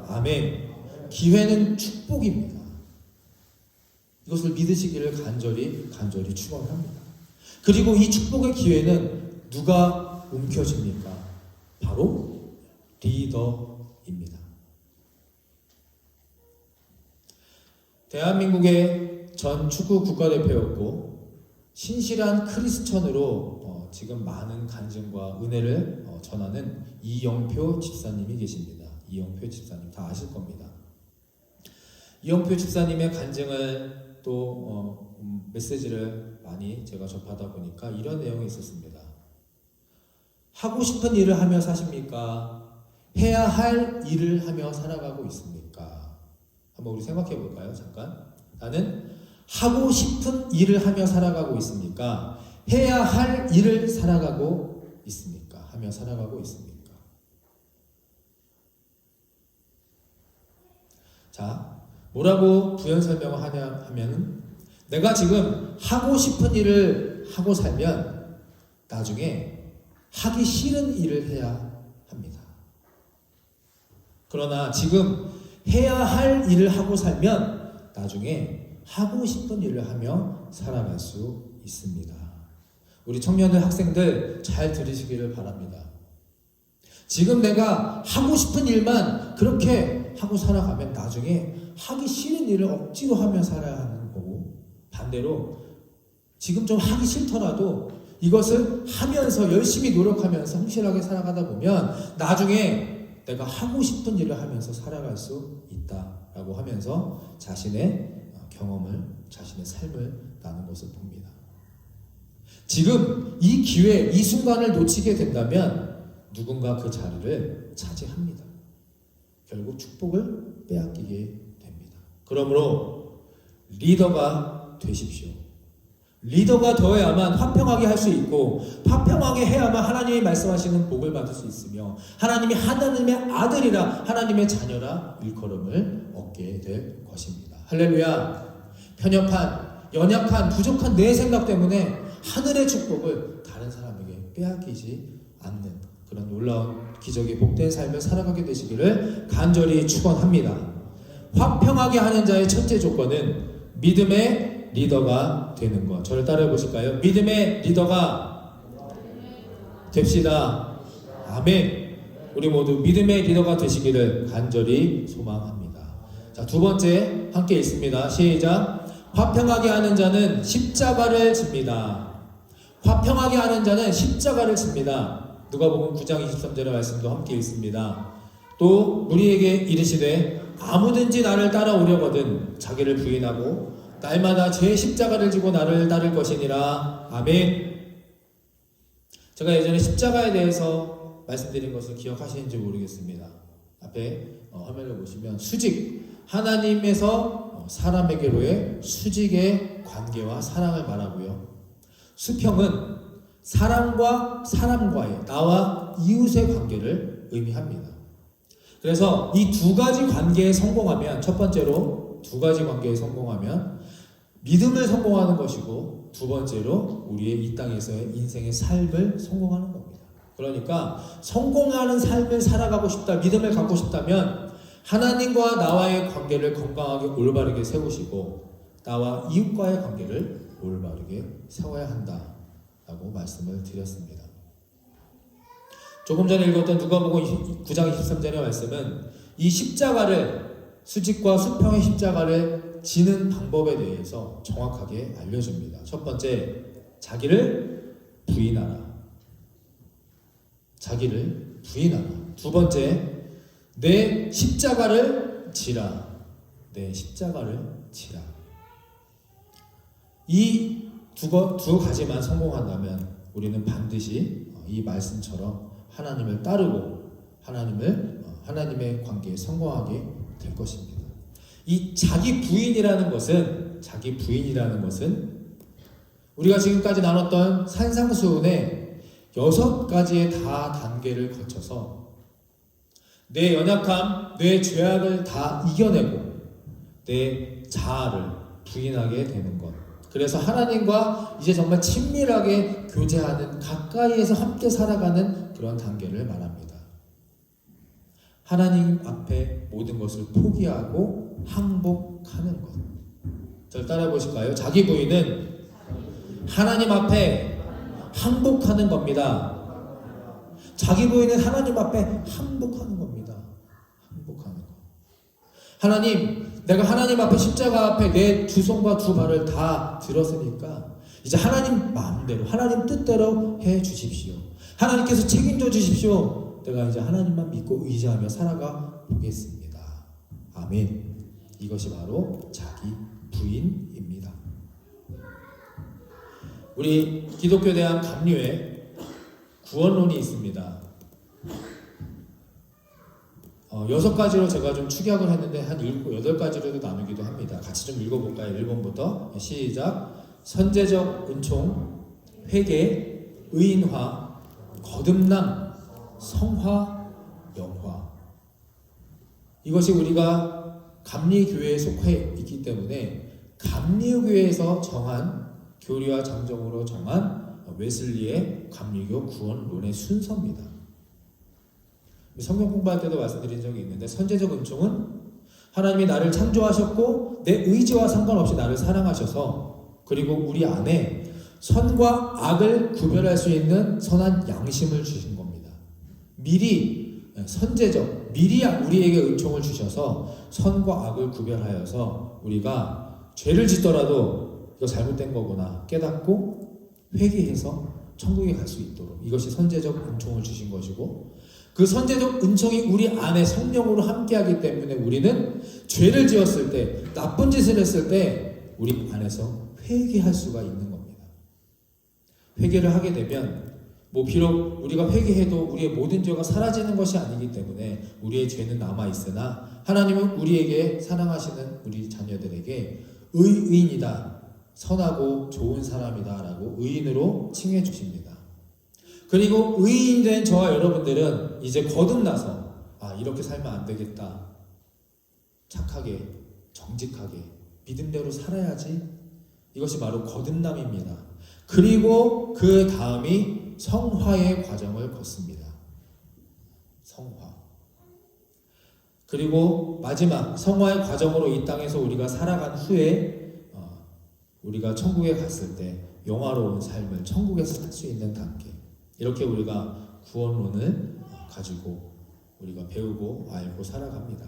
아멘. 기회는 축복입니다. 이것을 믿으시기를 간절히 축원합니다. 그리고 이 축복의 기회는 누가 움켜쥡니까? 바로 리더입니다. 대한민국의 전 축구 국가대표였고 신실한 크리스천으로 지금 많은 간증과 은혜를 전하는 이영표 집사님이 계십니다. 이영표 집사님 다 아실 겁니다. 이영표 집사님의 간증을 또 메시지를 많이 제가 접하다 보니까 이런 내용이 있었습니다. 하고 싶은 일을 하며 사십니까? 해야 할 일을 하며 살아가고 있습니까? 한번 우리 생각해 볼까요? 잠깐. 나는 하고 싶은 일을 하며 살아가고 있습니까? 해야 할 일을 살아가고 있습니까? 하며 살아가고 있습니까? 자, 뭐라고 부연 설명을 하냐 하면 내가 지금 하고 싶은 일을 하고 살면 나중에 하기 싫은 일을 해야 합니다. 그러나 지금 해야 할 일을 하고 살면 나중에 하고 싶은 일을 하며 살아갈 수 있습니다. 우리 청년들, 학생들 잘 들으시기를 바랍니다. 지금 내가 하고 싶은 일만 그렇게 하고 살아가면 나중에 하기 싫은 일을 억지로 하며 살아야 하는 거고, 반대로 지금 좀 하기 싫더라도 이것을 하면서 열심히 노력하면서 성실하게 살아가다 보면 나중에 내가 하고 싶은 일을 하면서 살아갈 수 있다라고 하면서 자신의 경험을, 자신의 삶을 나눈 것을 봅니다. 지금 이 기회, 이 순간을 놓치게 된다면 누군가 그 자리를 차지합니다. 결국 축복을 빼앗기게 됩니다. 그러므로 리더가 되십시오. 리더가 되어야만 화평하게 할 수 있고, 화평하게 해야만 하나님이 말씀하시는 복을 받을 수 있으며, 하나님이 하나님의 아들이라, 하나님의 자녀라 일컬음을 얻게 될 것입니다. 할렐루야. 편협한, 연약한, 부족한 내 생각 때문에 하늘의 축복을 다른 사람에게 빼앗기지 않는 그런 놀라운 기적의 복된 삶을 살아가게 되시기를 간절히 축원합니다. 화평하게 하는 자의 첫째 조건은 믿음의 리더가 되는 것. 저를 따라해 보실까요? 믿음의 리더가 됩시다. 아멘. 우리 모두 믿음의 리더가 되시기를 간절히 소망합니다. 자, 두 번째 함께 읽습니다. 시작. 화평하게 하는 자는 십자가를 집니다. 화평하게 하는 자는 십자가를 집니다. 누가복음 9장 23절의 말씀도 함께 읽습니다. 또 우리에게 이르시되 아무든지 나를 따라오려거든 자기를 부인하고 날마다 제 십자가를 지고 나를 따를 것이니라. 아멘. 제가 예전에 십자가에 대해서 말씀드린 것을 기억하시는지 모르겠습니다. 앞에 화면을 보시면 수직, 하나님에서 사람에게로의 수직의 관계와 사랑을 말하고요. 수평은 사람과 사람과의, 나와 이웃의 관계를 의미합니다. 그래서 이 두 가지 관계에 성공하면, 첫 번째로 두 가지 관계에 성공하면 믿음을 성공하는 것이고, 두 번째로 우리의 이 땅에서의 인생의 삶을 성공하는 겁니다. 그러니까 성공하는 삶을 살아가고 싶다, 믿음을 갖고 싶다면 하나님과 나와의 관계를 건강하게 올바르게 세우시고 나와 이웃과의 관계를 올바르게 세워야 한다라고 말씀을 드렸습니다. 조금 전에 읽었던 누가복음 9장 23절의 말씀은 이 십자가를, 수직과 수평의 십자가를 지는 방법에 대해서 정확하게 알려줍니다. 첫 번째, 자기를 부인하라. 자기를 부인하라. 두 번째, 내 십자가를 지라. 내 십자가를 지라. 이 두 가지만 성공한다면 우리는 반드시 이 말씀처럼 하나님을 따르고 하나님의 관계에 성공하게 될 것입니다. 이 자기 부인이라는 것은 우리가 지금까지 나눴던 산상수훈의 6가지의 다 단계를 거쳐서 내 연약함, 내 죄악을 다 이겨내고 내 자아를 부인하게 되는 것. 그래서 하나님과 이제 정말 친밀하게 교제하는, 가까이에서 함께 살아가는 그런 단계를 말합니다. 하나님 앞에 모든 것을 포기하고 항복하는 것. 저를 따라 보실까요? 자기 부인은 하나님 앞에 항복하는 겁니다. 자기 부인은 하나님 앞에 항복하는 겁니다. 항복하는 것. 하나님, 내가 하나님 앞에, 십자가 앞에 내 두 손과 두 발을 다 들었으니까 이제 하나님 마음대로, 하나님 뜻대로 해 주십시오. 하나님께서 책임져 주십시오. 내가 이제 하나님만 믿고 의지하며 살아가 보겠습니다. 아멘. 이것이 바로 자기 부인입니다. 우리 기독교 대학 감리회 구원론이 있습니다. 6가지로 제가 좀 축약을 했는데 한 8가지로도 나누기도 합니다. 같이 좀 읽어볼까요? 1번부터 시작. 선제적 은총, 회개, 의인화, 거듭남, 성화, 영화. 이것이 우리가 감리교회에 속해 있기 때문에 감리교회에서 정한, 교리와 장정으로 정한 웨슬리의 감리교 구원론의 순서입니다. 성경 공부할 때도 말씀드린 적이 있는데, 선제적 은총은 하나님이 나를 창조하셨고 내 의지와 상관없이 나를 사랑하셔서, 그리고 우리 안에 선과 악을 구별할 수 있는 선한 양심을 주신 겁니다. 미리, 선제적, 미리 우리에게 은총을 주셔서 선과 악을 구별하여서 우리가 죄를 짓더라도 이거 잘못된 거구나 깨닫고 회개해서 천국에 갈 수 있도록, 이것이 선제적 은총을 주신 것이고, 그 선제적 은총이 우리 안에 성령으로 함께하기 때문에 우리는 죄를 지었을 때, 나쁜 짓을 했을 때 우리 안에서 회개할 수가 있는 겁니다. 회개를 하게 되면 비록 우리가 회개해도 우리의 모든 죄가 사라지는 것이 아니기 때문에 우리의 죄는 남아있으나 하나님은 우리에게, 사랑하시는 우리 자녀들에게 의인이다, 선하고 좋은 사람이다 라고 의인으로 칭해 주십니다. 그리고 의인된 저와 여러분들은 이제 거듭나서 이렇게 살면 안 되겠다, 착하게, 정직하게, 믿음대로 살아야지, 이것이 바로 거듭남입니다. 그리고 그 다음이 성화의 과정을 걷습니다. 성화. 그리고 마지막 성화의 과정으로 이 땅에서 우리가 살아간 후에 우리가 천국에 갔을 때 영화로운 삶을 천국에서 살 수 있는 단계. 이렇게 우리가 구원론을 가지고 우리가 배우고 알고 살아갑니다.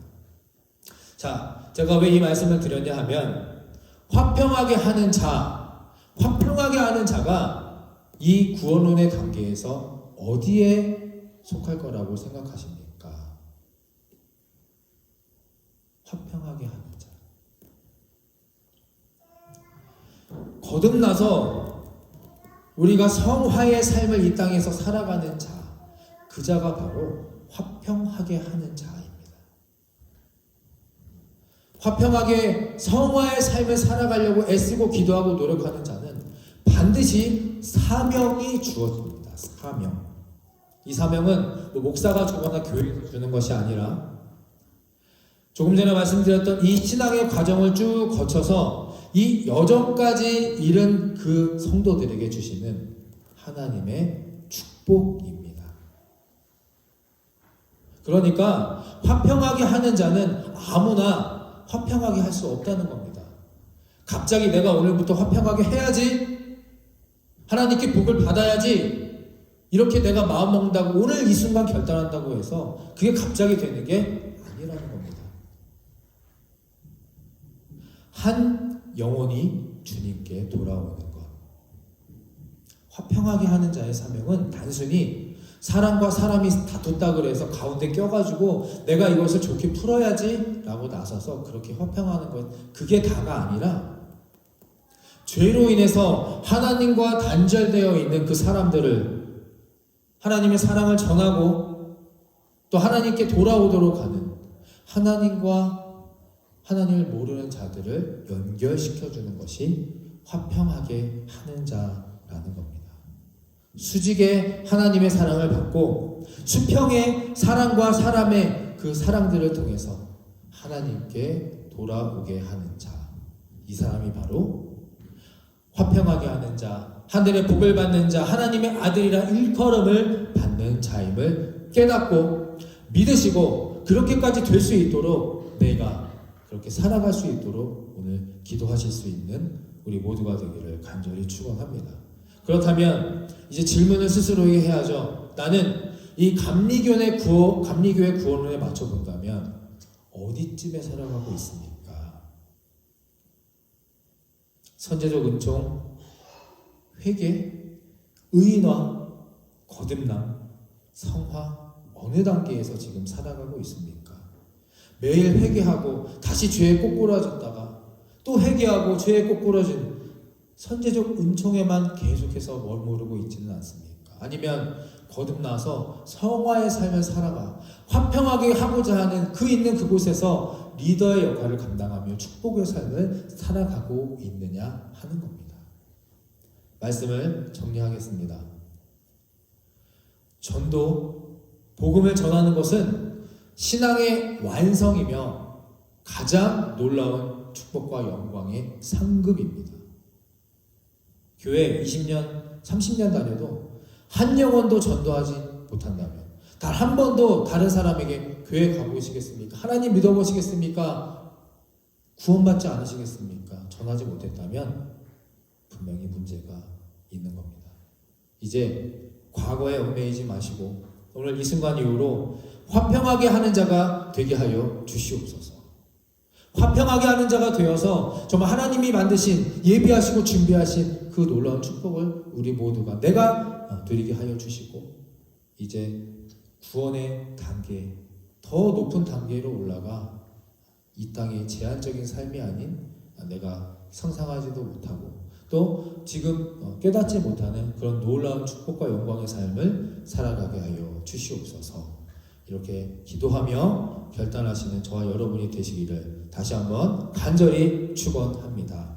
자, 제가 왜 이 말씀을 드렸냐 하면, 화평하게 하는 자가 이 구원론의 단계에서 어디에 속할 거라고 생각하십니까? 화평하게 하는 자. 거듭나서 우리가 성화의 삶을 이 땅에서 살아가는 자, 그 자가 바로 화평하게 하는 자입니다. 화평하게 성화의 삶을 살아가려고 애쓰고 기도하고 노력하는 자는 반드시 사명이 주어집니다. 사명. 이 사명은 목사가 주거나 교회에서 주는 것이 아니라, 조금 전에 말씀드렸던 이 신앙의 과정을 쭉 거쳐서 이 여정까지 이른 그 성도들에게 주시는 하나님의 축복입니다. 그러니까 화평하게 하는 자는 아무나 화평하게 할 수 없다는 겁니다. 갑자기 내가 오늘부터 화평하게 해야지, 하나님께 복을 받아야지, 이렇게 내가 마음먹는다고, 오늘 이 순간 결단한다고 해서 그게 갑자기 되는 게 아니라는 겁니다. 한 영혼이 주님께 돌아오는 것. 화평하게 하는 자의 사명은 단순히 사람과 사람이 다퉜다 그래서 가운데 껴가지고 내가 이것을 좋게 풀어야지 라고 나서서 그렇게 화평하는 것, 그게 다가 아니라, 죄로 인해서 하나님과 단절되어 있는 그 사람들을 하나님의 사랑을 전하고 또 하나님께 돌아오도록 하는, 하나님과 하나님을 모르는 자들을 연결시켜주는 것이 화평하게 하는 자라는 겁니다. 수직의 하나님의 사랑을 받고 수평의 사랑과 사람의 그 사랑들을 통해서 하나님께 돌아오게 하는 자. 이 사람이 바로 화평하게 하는 자, 하늘의 복을 받는 자, 하나님의 아들이라 일컬음을 받는 자임을 깨닫고 믿으시고 그렇게까지 될 수 있도록 내가 그렇게 살아갈 수 있도록 오늘 기도하실 수 있는 우리 모두가 되기를 간절히 축원합니다. 그렇다면 이제 질문을 스스로에게 해야죠. 나는 이 감리교회 구원론에 맞춰 본다면 어디쯤에 살아가고 있습니까? 선제적 은총, 회개, 의인화, 거듭남, 성화 어느 단계에서 지금 살아가고 있습니까? 매일 회개하고 다시 죄에 꼬꾸라졌다가 또 회개하고 죄에 꼬꾸라진 선제적 은총에만 계속해서 머무르고 있지는 않습니까? 아니면 거듭나서 성화의 삶을 살아가 화평하게 하고자 하는 그 있는 그곳에서 리더의 역할을 감당하며 축복의 삶을 살아가고 있느냐 하는 겁니다. 말씀을 정리하겠습니다. 전도, 복음을 전하는 것은 신앙의 완성이며 가장 놀라운 축복과 영광의 상급입니다. 교회 20년, 30년 다녀도 한 영혼도 전도하지 못한다면 단 한 번도 다른 사람에게 교회 가보시겠습니까? 하나님 믿어보시겠습니까? 구원받지 않으시겠습니까? 전하지 못했다면 분명히 문제가 있는 겁니다. 이제 과거에 얽매이지 마시고 오늘 이 순간 이후로 화평하게 하는 자가 되게 하여 주시옵소서. 화평하게 하는 자가 되어서 정말 하나님이 만드신 예비하시고 준비하신 그 놀라운 축복을 우리 모두가 내가 누리게 하여 주시고 이제 구원의 단계, 더 높은 단계로 올라가 이 땅의 제한적인 삶이 아닌 내가 상상하지도 못하고 또 지금 깨닫지 못하는 그런 놀라운 축복과 영광의 삶을 살아가게 하여 주시옵소서. 이렇게 기도하며 결단하시는 저와 여러분이 되시기를 다시 한번 간절히 축원합니다.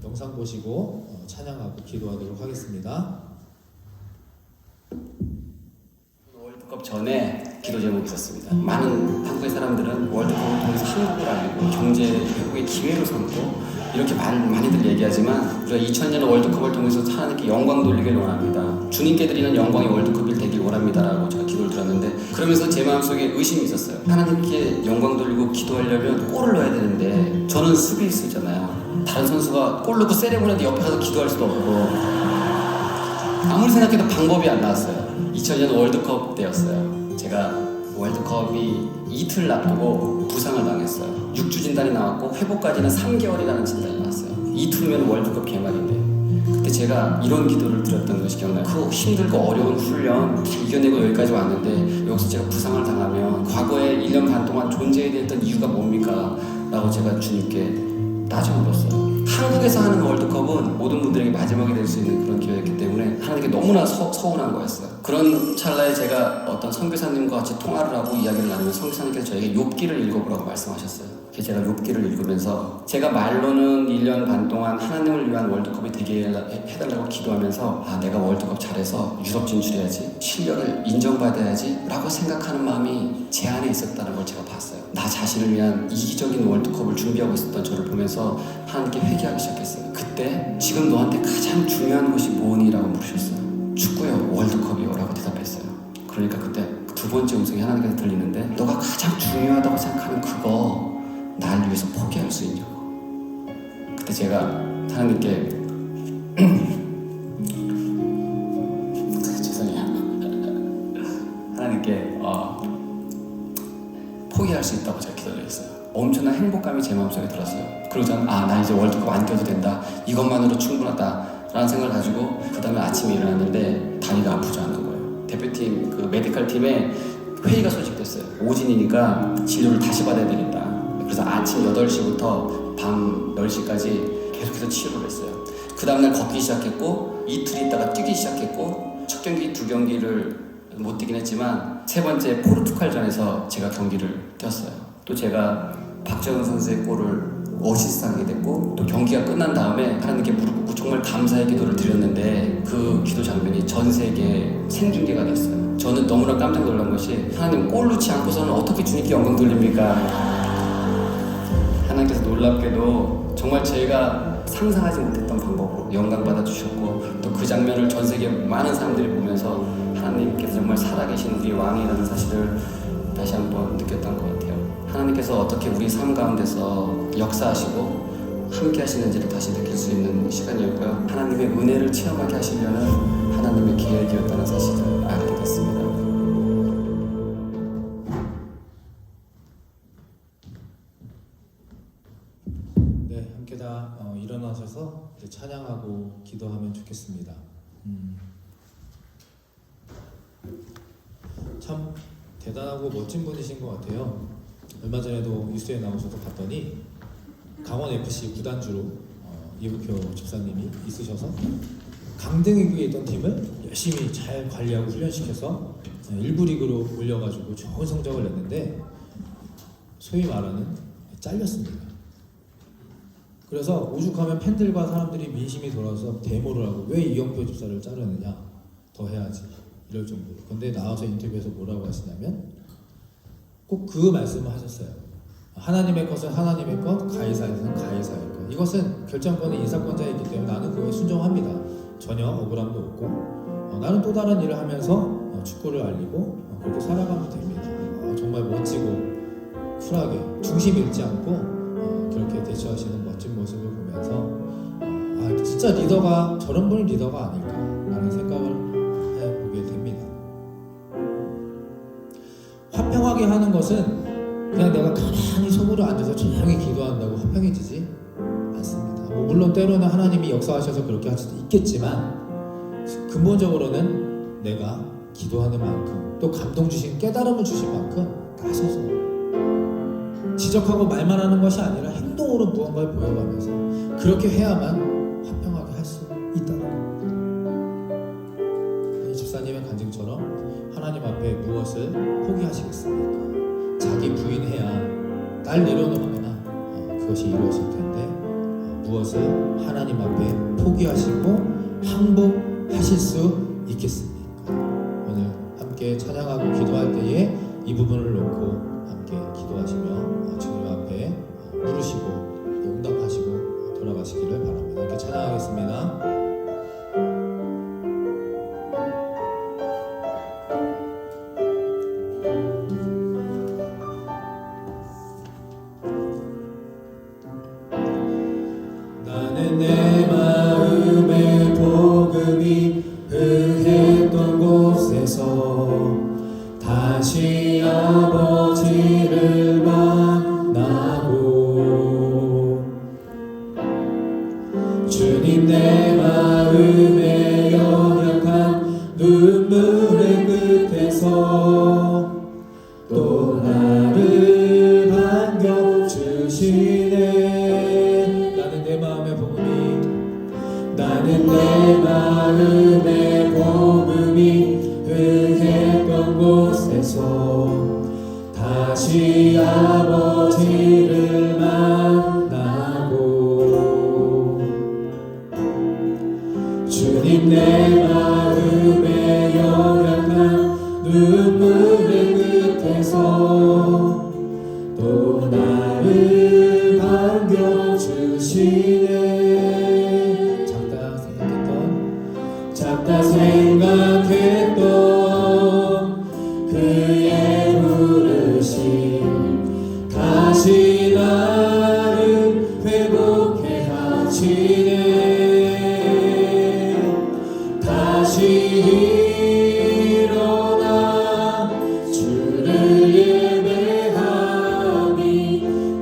영상 보시고 찬양하고 기도하도록 하겠습니다. 월드컵 전에 기도 제목이 있었습니다. 많은 한국의 사람들은 월드컵을 통해서 한국을 알리고 경제 회복의 기회로 삼고 이렇게 많이들 얘기하지만 우리가 2000년 월드컵을 통해서 하나님께 영광 돌리길 원합니다. 주님께 드리는 영광의 월드컵이 되길 원합니다라고 제가 기도를 드렸는데 그러면서 제 마음속에 의심이 있었어요. 하나님께 영광 돌리고 기도하려면 골을 넣어야 되는데 저는 수비수잖아요. 다른 선수가 골 넣고 세레모니한테 옆에 가서 기도할 수도 없고 아무리 생각해도 방법이 안 나왔어요. 2000년 월드컵 때였어요. 제가 월드컵이 이틀 앞두고 부상을 당했어요. 6주 진단이 나왔고 회복까지는 3개월이라는 진단이 나왔어요. 이틀 후면 월드컵 개막인데 그때 제가 이런 기도를 드렸던 것이 기억나요. 그 힘들고 어려운 훈련 다 이겨내고 여기까지 왔는데 여기서 제가 부상을 당하면 과거에 1년 반 동안 존재해야 됐던 이유가 뭡니까? 라고 제가 주님께 따져 물었어요. 한국에서 하는 월드컵은 모든 분들에게 마지막이 될 수 있는 그런 기회였기 때문에 하나님께 너무나 서운한 거였어요. 그런 찰나에 제가 어떤 선교사님과 같이 통화를 하고 이야기를 나누면 선교사님께서 저에게 욥기를 읽어보라고 말씀하셨어요. 제가 욥기를 읽으면서 제가 말로는 1년 반 동안 하나님을 위한 월드컵이 되게 해달라고 기도하면서 내가 월드컵 잘해서 유럽 진출해야지, 실력을 인정받아야지 라고 생각하는 마음이 제 안에 있었다는 걸 제가 봤어요. 나 자신을 위한 이기적인 월드컵을 준비하고 있었던 저를 보면서 하나님께 회개하기 시작했어요. 그때 지금 너한테 가장 중요한 것이 뭐니? 라고 물으셨어요. 축구요, 월드컵이요 라고 대답했어요. 그러니까 그때 두 번째 음성이 하나님께서 들리는데 너가 가장 중요하다고 생각하는 그거 날 위해서 포기할 수 있냐고. 그때 제가 하나님께 죄송해요. 하나님께 포기할 수 있다고 제가 기도를 했어요. 엄청난 행복감이 제 마음속에 들었어요. 그러고 저는 나 이제 월드컵 안 뛰어도 된다. 이것만으로 충분하다 라는 생각을 가지고 그 다음에 아침에 일어났는데 다리가 아프지 않은 거예요. 대표팀 그 메디컬 팀에 회의가 소집됐어요. 오진이니까 진료를 다시 받아야 되겠다. 그래서 아침 8시부터 밤 10시까지 계속해서 치료를 했어요. 그 다음날 걷기 시작했고 이틀 있다가 뛰기 시작했고 첫 경기, 두 경기를 못 뛰긴 했지만 세 번째 포르투갈전에서 제가 경기를 뛰었어요. 또 제가 박정은 선수의 골을 어시스트하게 됐고 또 경기가 끝난 다음에 하나님께 무릎 꿇고 정말 감사의 기도를 드렸는데 그 기도 장면이 전 세계에 생중계가 됐어요. 저는 너무나 깜짝 놀란 것이 하나님 골 넣지 않고서는 어떻게 주님께 영광 돌립니까? 하나님께서 놀랍게도 정말 제가 상상하지 못했던 방법으로 영광 받아 주셨고 또 그 장면을 전 세계 많은 사람들이 보면서 하나님께서 정말 살아계신 우리 왕이라는 사실을 다시 한번 느꼈던 것 같아요. 하나님께서 어떻게 우리 삶 가운데서 역사하시고 함께 하시는지를 다시 느낄 수 있는 시간이었고요. 하나님의 은혜를 체험하게 하시려는 하나님의 계획이었다는 사실을 알게 됐습니다. 네, 함께 다 일어나셔서 이제 찬양하고 기도하면 좋겠습니다. 참 대단하고 멋진 분이신 것 같아요. 얼마 전에도 뉴스에 나오셔서 봤더니 강원 FC 구단주로 이부표 집사님이 있으셔서 강등위기에 있던 팀을 열심히 잘 관리하고 훈련시켜서 1부 리그로 올려가지고 좋은 성적을 냈는데 소위 말하는 잘렸습니다. 그래서 오죽하면 팬들과 사람들이 민심이 돌아서 데모를 하고 왜 이영표 집사를 자르느냐, 더 해야지 이럴 정도로. 근데 나와서 인터뷰에서 뭐라고 하시냐면 꼭 그 말씀을 하셨어요. 하나님의 것은 하나님의 것, 가이사의 것은 가이사의 것. 이것은 결정권은 인사권자에 있기 때문에 나는 그거에 순종합니다. 전혀 억울함도 없고 나는 또 다른 일을 하면서 축구를 알리고 그렇게 살아가면 됩니다. 정말 멋지고 쿨하게 중심 잃지 않고 그렇게 대처하시는 멋진 모습을 보면서 진짜 리더가 저런 분이 리더가 아닐까라는 생각을 해보게 됩니다. 화평하게 하는 것은 그냥 내가 가만히 속으로 앉아서 조용히 기도한다고 화평해지지 않습니다. 물론 때로는 하나님이 역사하셔서 그렇게 할 수도 있겠지만 근본적으로는 내가 기도하는 만큼 또 감동 주신 깨달음을 주신 만큼 나서서 지적하고 말만 하는 것이 아니라 행동으로 무언가를 보여가면서 그렇게 해야만 화평하게 할 수 있다는 겁니다. 이 집사님의 간증처럼 하나님 앞에 무엇을 포기하시겠습니까? 자기 부인해야 딸 내려놓으거나 그것이 이루어질 텐데 무엇을 하나님 앞에 포기하시고 항복하실 수 있겠습니까? 오늘 함께 찬양하고 기도할 때에 이 부분을 놓고 함께 기도하시며 주님 앞에 부르시고 응답하시고 돌아가시기를 바랍니다. 함께 찬양하겠습니다. 나는 내 마음의 복음이 흥했던 곳에서 다시 아버지를 만나고 주님 내 마음에 연약한 눈물의 끝에서 또 나를 반겨주시네. 나는 내 마음의 복음이 흥했던 곳에서 다시 아버지를 만나고 주님 내 마음에 연약한 눈물의 끝에서 또 나를 반겨주시네. 작다 생각했던 그의 부르심 다시 나를 회복해 하시네. 다시 일어나 주를 예배하니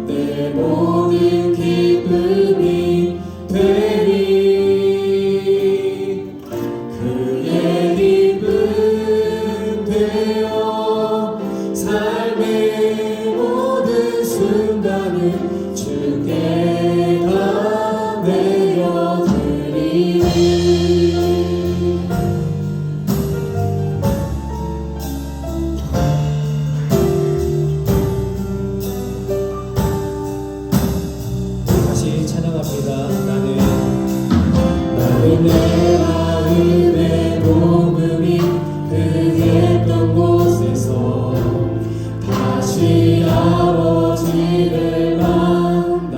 내 모든 기쁨이 되리. 그의 기쁨 되어 삶의 모든 순간을 주께 다 내려드리리. 다시 찬양합니다. 나는 내 마음의 복음이 흥했던 곳에서 다시 아버지를 만나고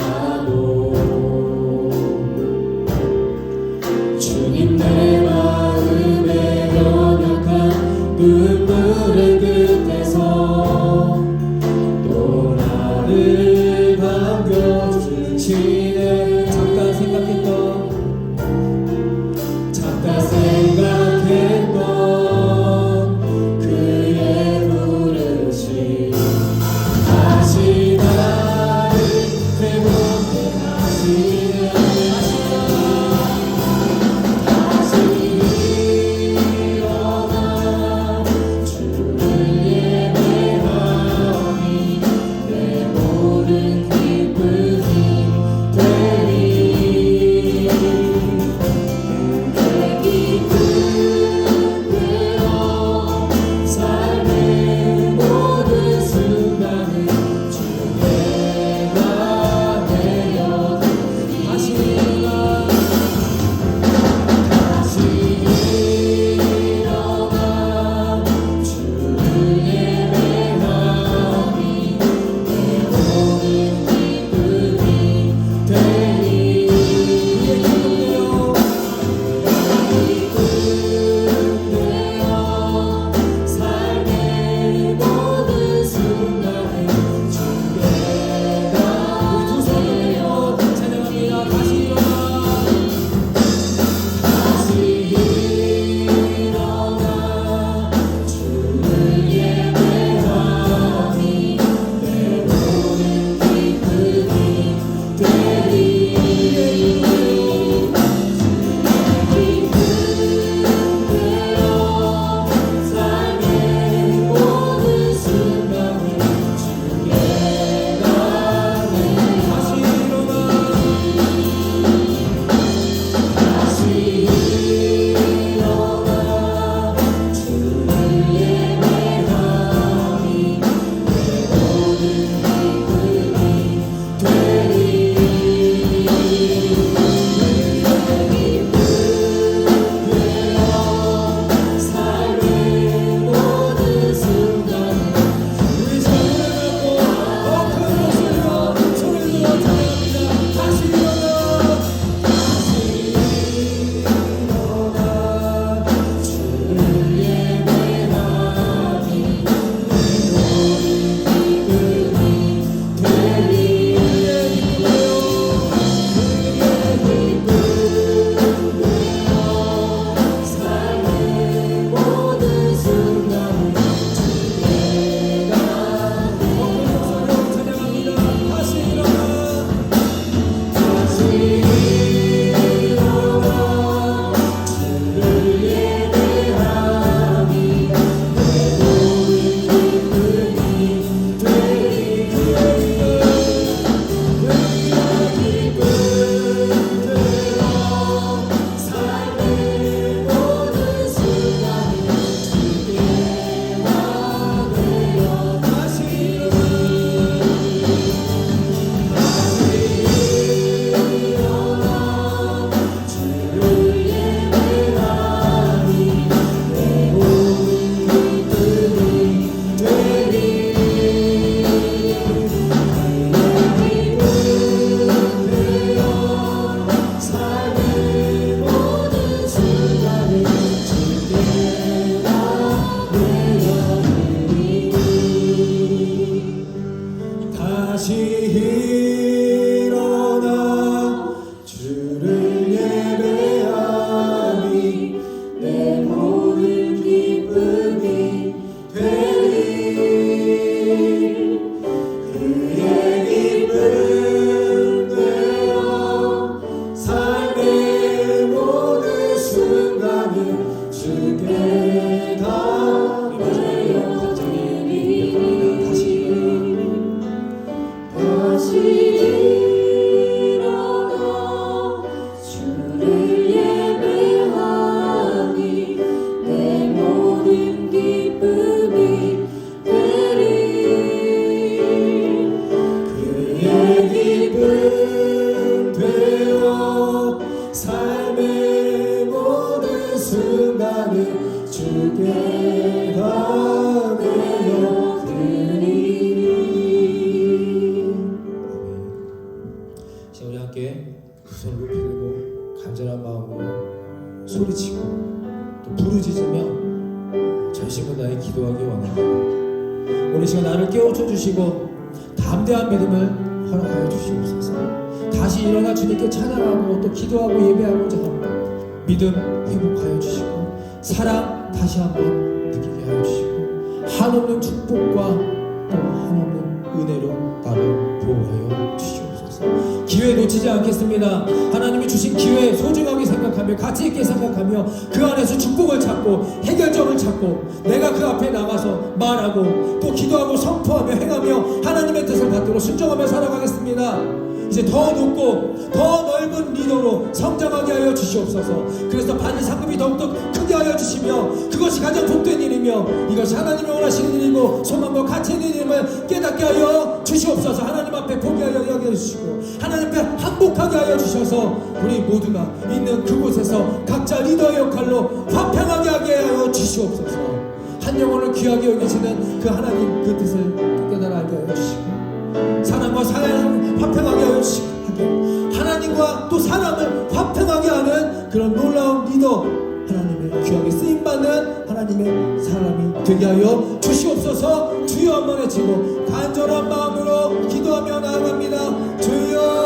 다시 일어나 주를 예배하니 내 모든 기쁨이 되리 그의 기쁨 되어 삶의 모든 순간을 주께 다 내어드리리 다시 일어나 주를 예배하니 내 모든 기쁨이 되리 그의 기쁨 되어 삶의 모든 순간을 주께 다 내어드리리. 자, 우리 함께 두 손을 높이 들고 간절한 마음으로 소리치고 또 부르짖으며 전심을 다해 기도하기 원합니다. 오늘 시간 나를 깨우쳐 주시고 담대한 믿음을 허락하여 주시옵소서. 다시 일어나 주님께 찬양하고 또 기도하고 예배하고자 합니다. 믿음 회복하여 주시고 사랑 다시 한번 느끼게 하여 주시고 한없는 축복과 또 한없는 은혜로 나를 보호하여 주시옵소서. 기회 놓치지 않겠습니다. 하나님이 주신 기회 소중하게 생각하며 가치 있게 생각하며 그 안에서 축복을 찾고 해결점을 찾고 내가 그 앞에 나가서 말하고 또 기도하고 선포하며 행하며 하나님의 뜻을 받도록 순종하며 살아가겠습니다. 이제 더 높고 더 넓은 리더로 성장하게 하여 주시옵소서. 그래서 받을 상급이 더욱더 크게 하여 주시며 그것이 가장 복된 일이며 이것이 하나님이 원하시는 일이고 소망과 가치 있는 일임을 깨닫게 하여 주시옵소서. 하나님 앞에 포기하여 여겨주시고 하나님 앞에 항복하게 하여 주셔서 우리 모두가 있는 그곳에서 각자 리더의 역할로 화평하게 하게 하여 주시옵소서. 한 영혼을 귀하게 여기시는 그 하나님 그 뜻을 깨달아 알게 하여 주시고 사람과 사람을 화평하게 하여 주시고 하나님과 또 사람을 화평하게 하는 그런 놀라운 리더 하나님의 귀하게 쓰임받는 하나님의 사람이 되게 하여 주시옵소서. 주여 한번 외치고 간절한 마음으로 기도하며 나아갑니다. 주여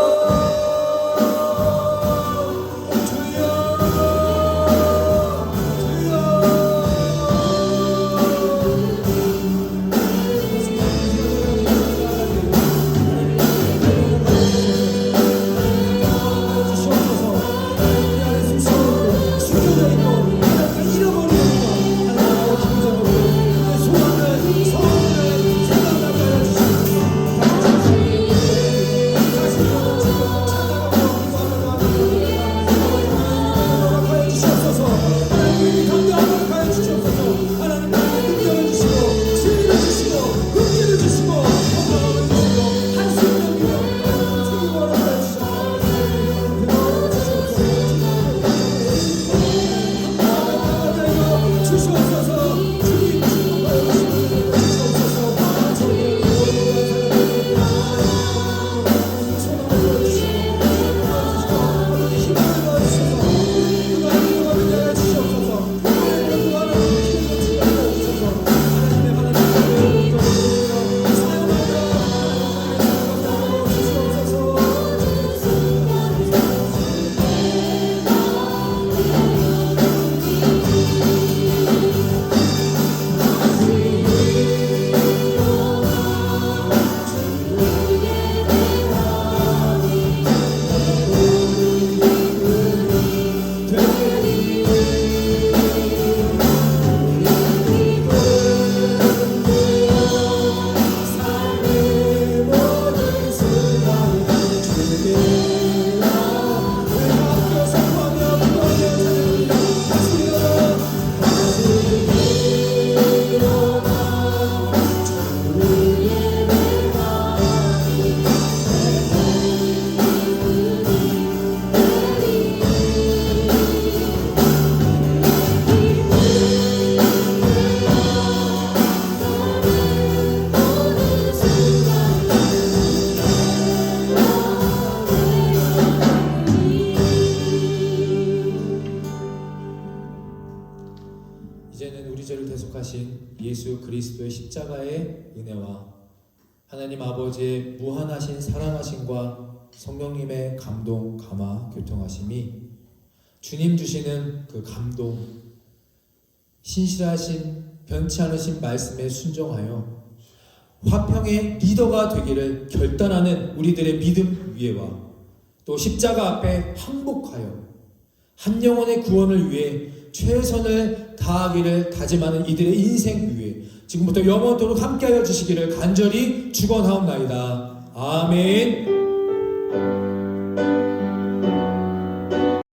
이제는 우리 죄를 대속하신 예수 그리스도의 십자가의 은혜와 하나님 아버지의 무한하신 사랑하심과 성령님의 감동, 감화, 교통하심이 주님 주시는 그 감동, 신실하신 변치 않으신 말씀에 순종하여 화평의 리더가 되기를 결단하는 우리들의 믿음 위에와 또 십자가 앞에 항복하여 한 영혼의 구원을 위해 최선을 다하기를 다짐하는 이들의 인생 위에 지금부터 영원토록 함께하여 주시기를 간절히 축원하옵나이다. 아멘.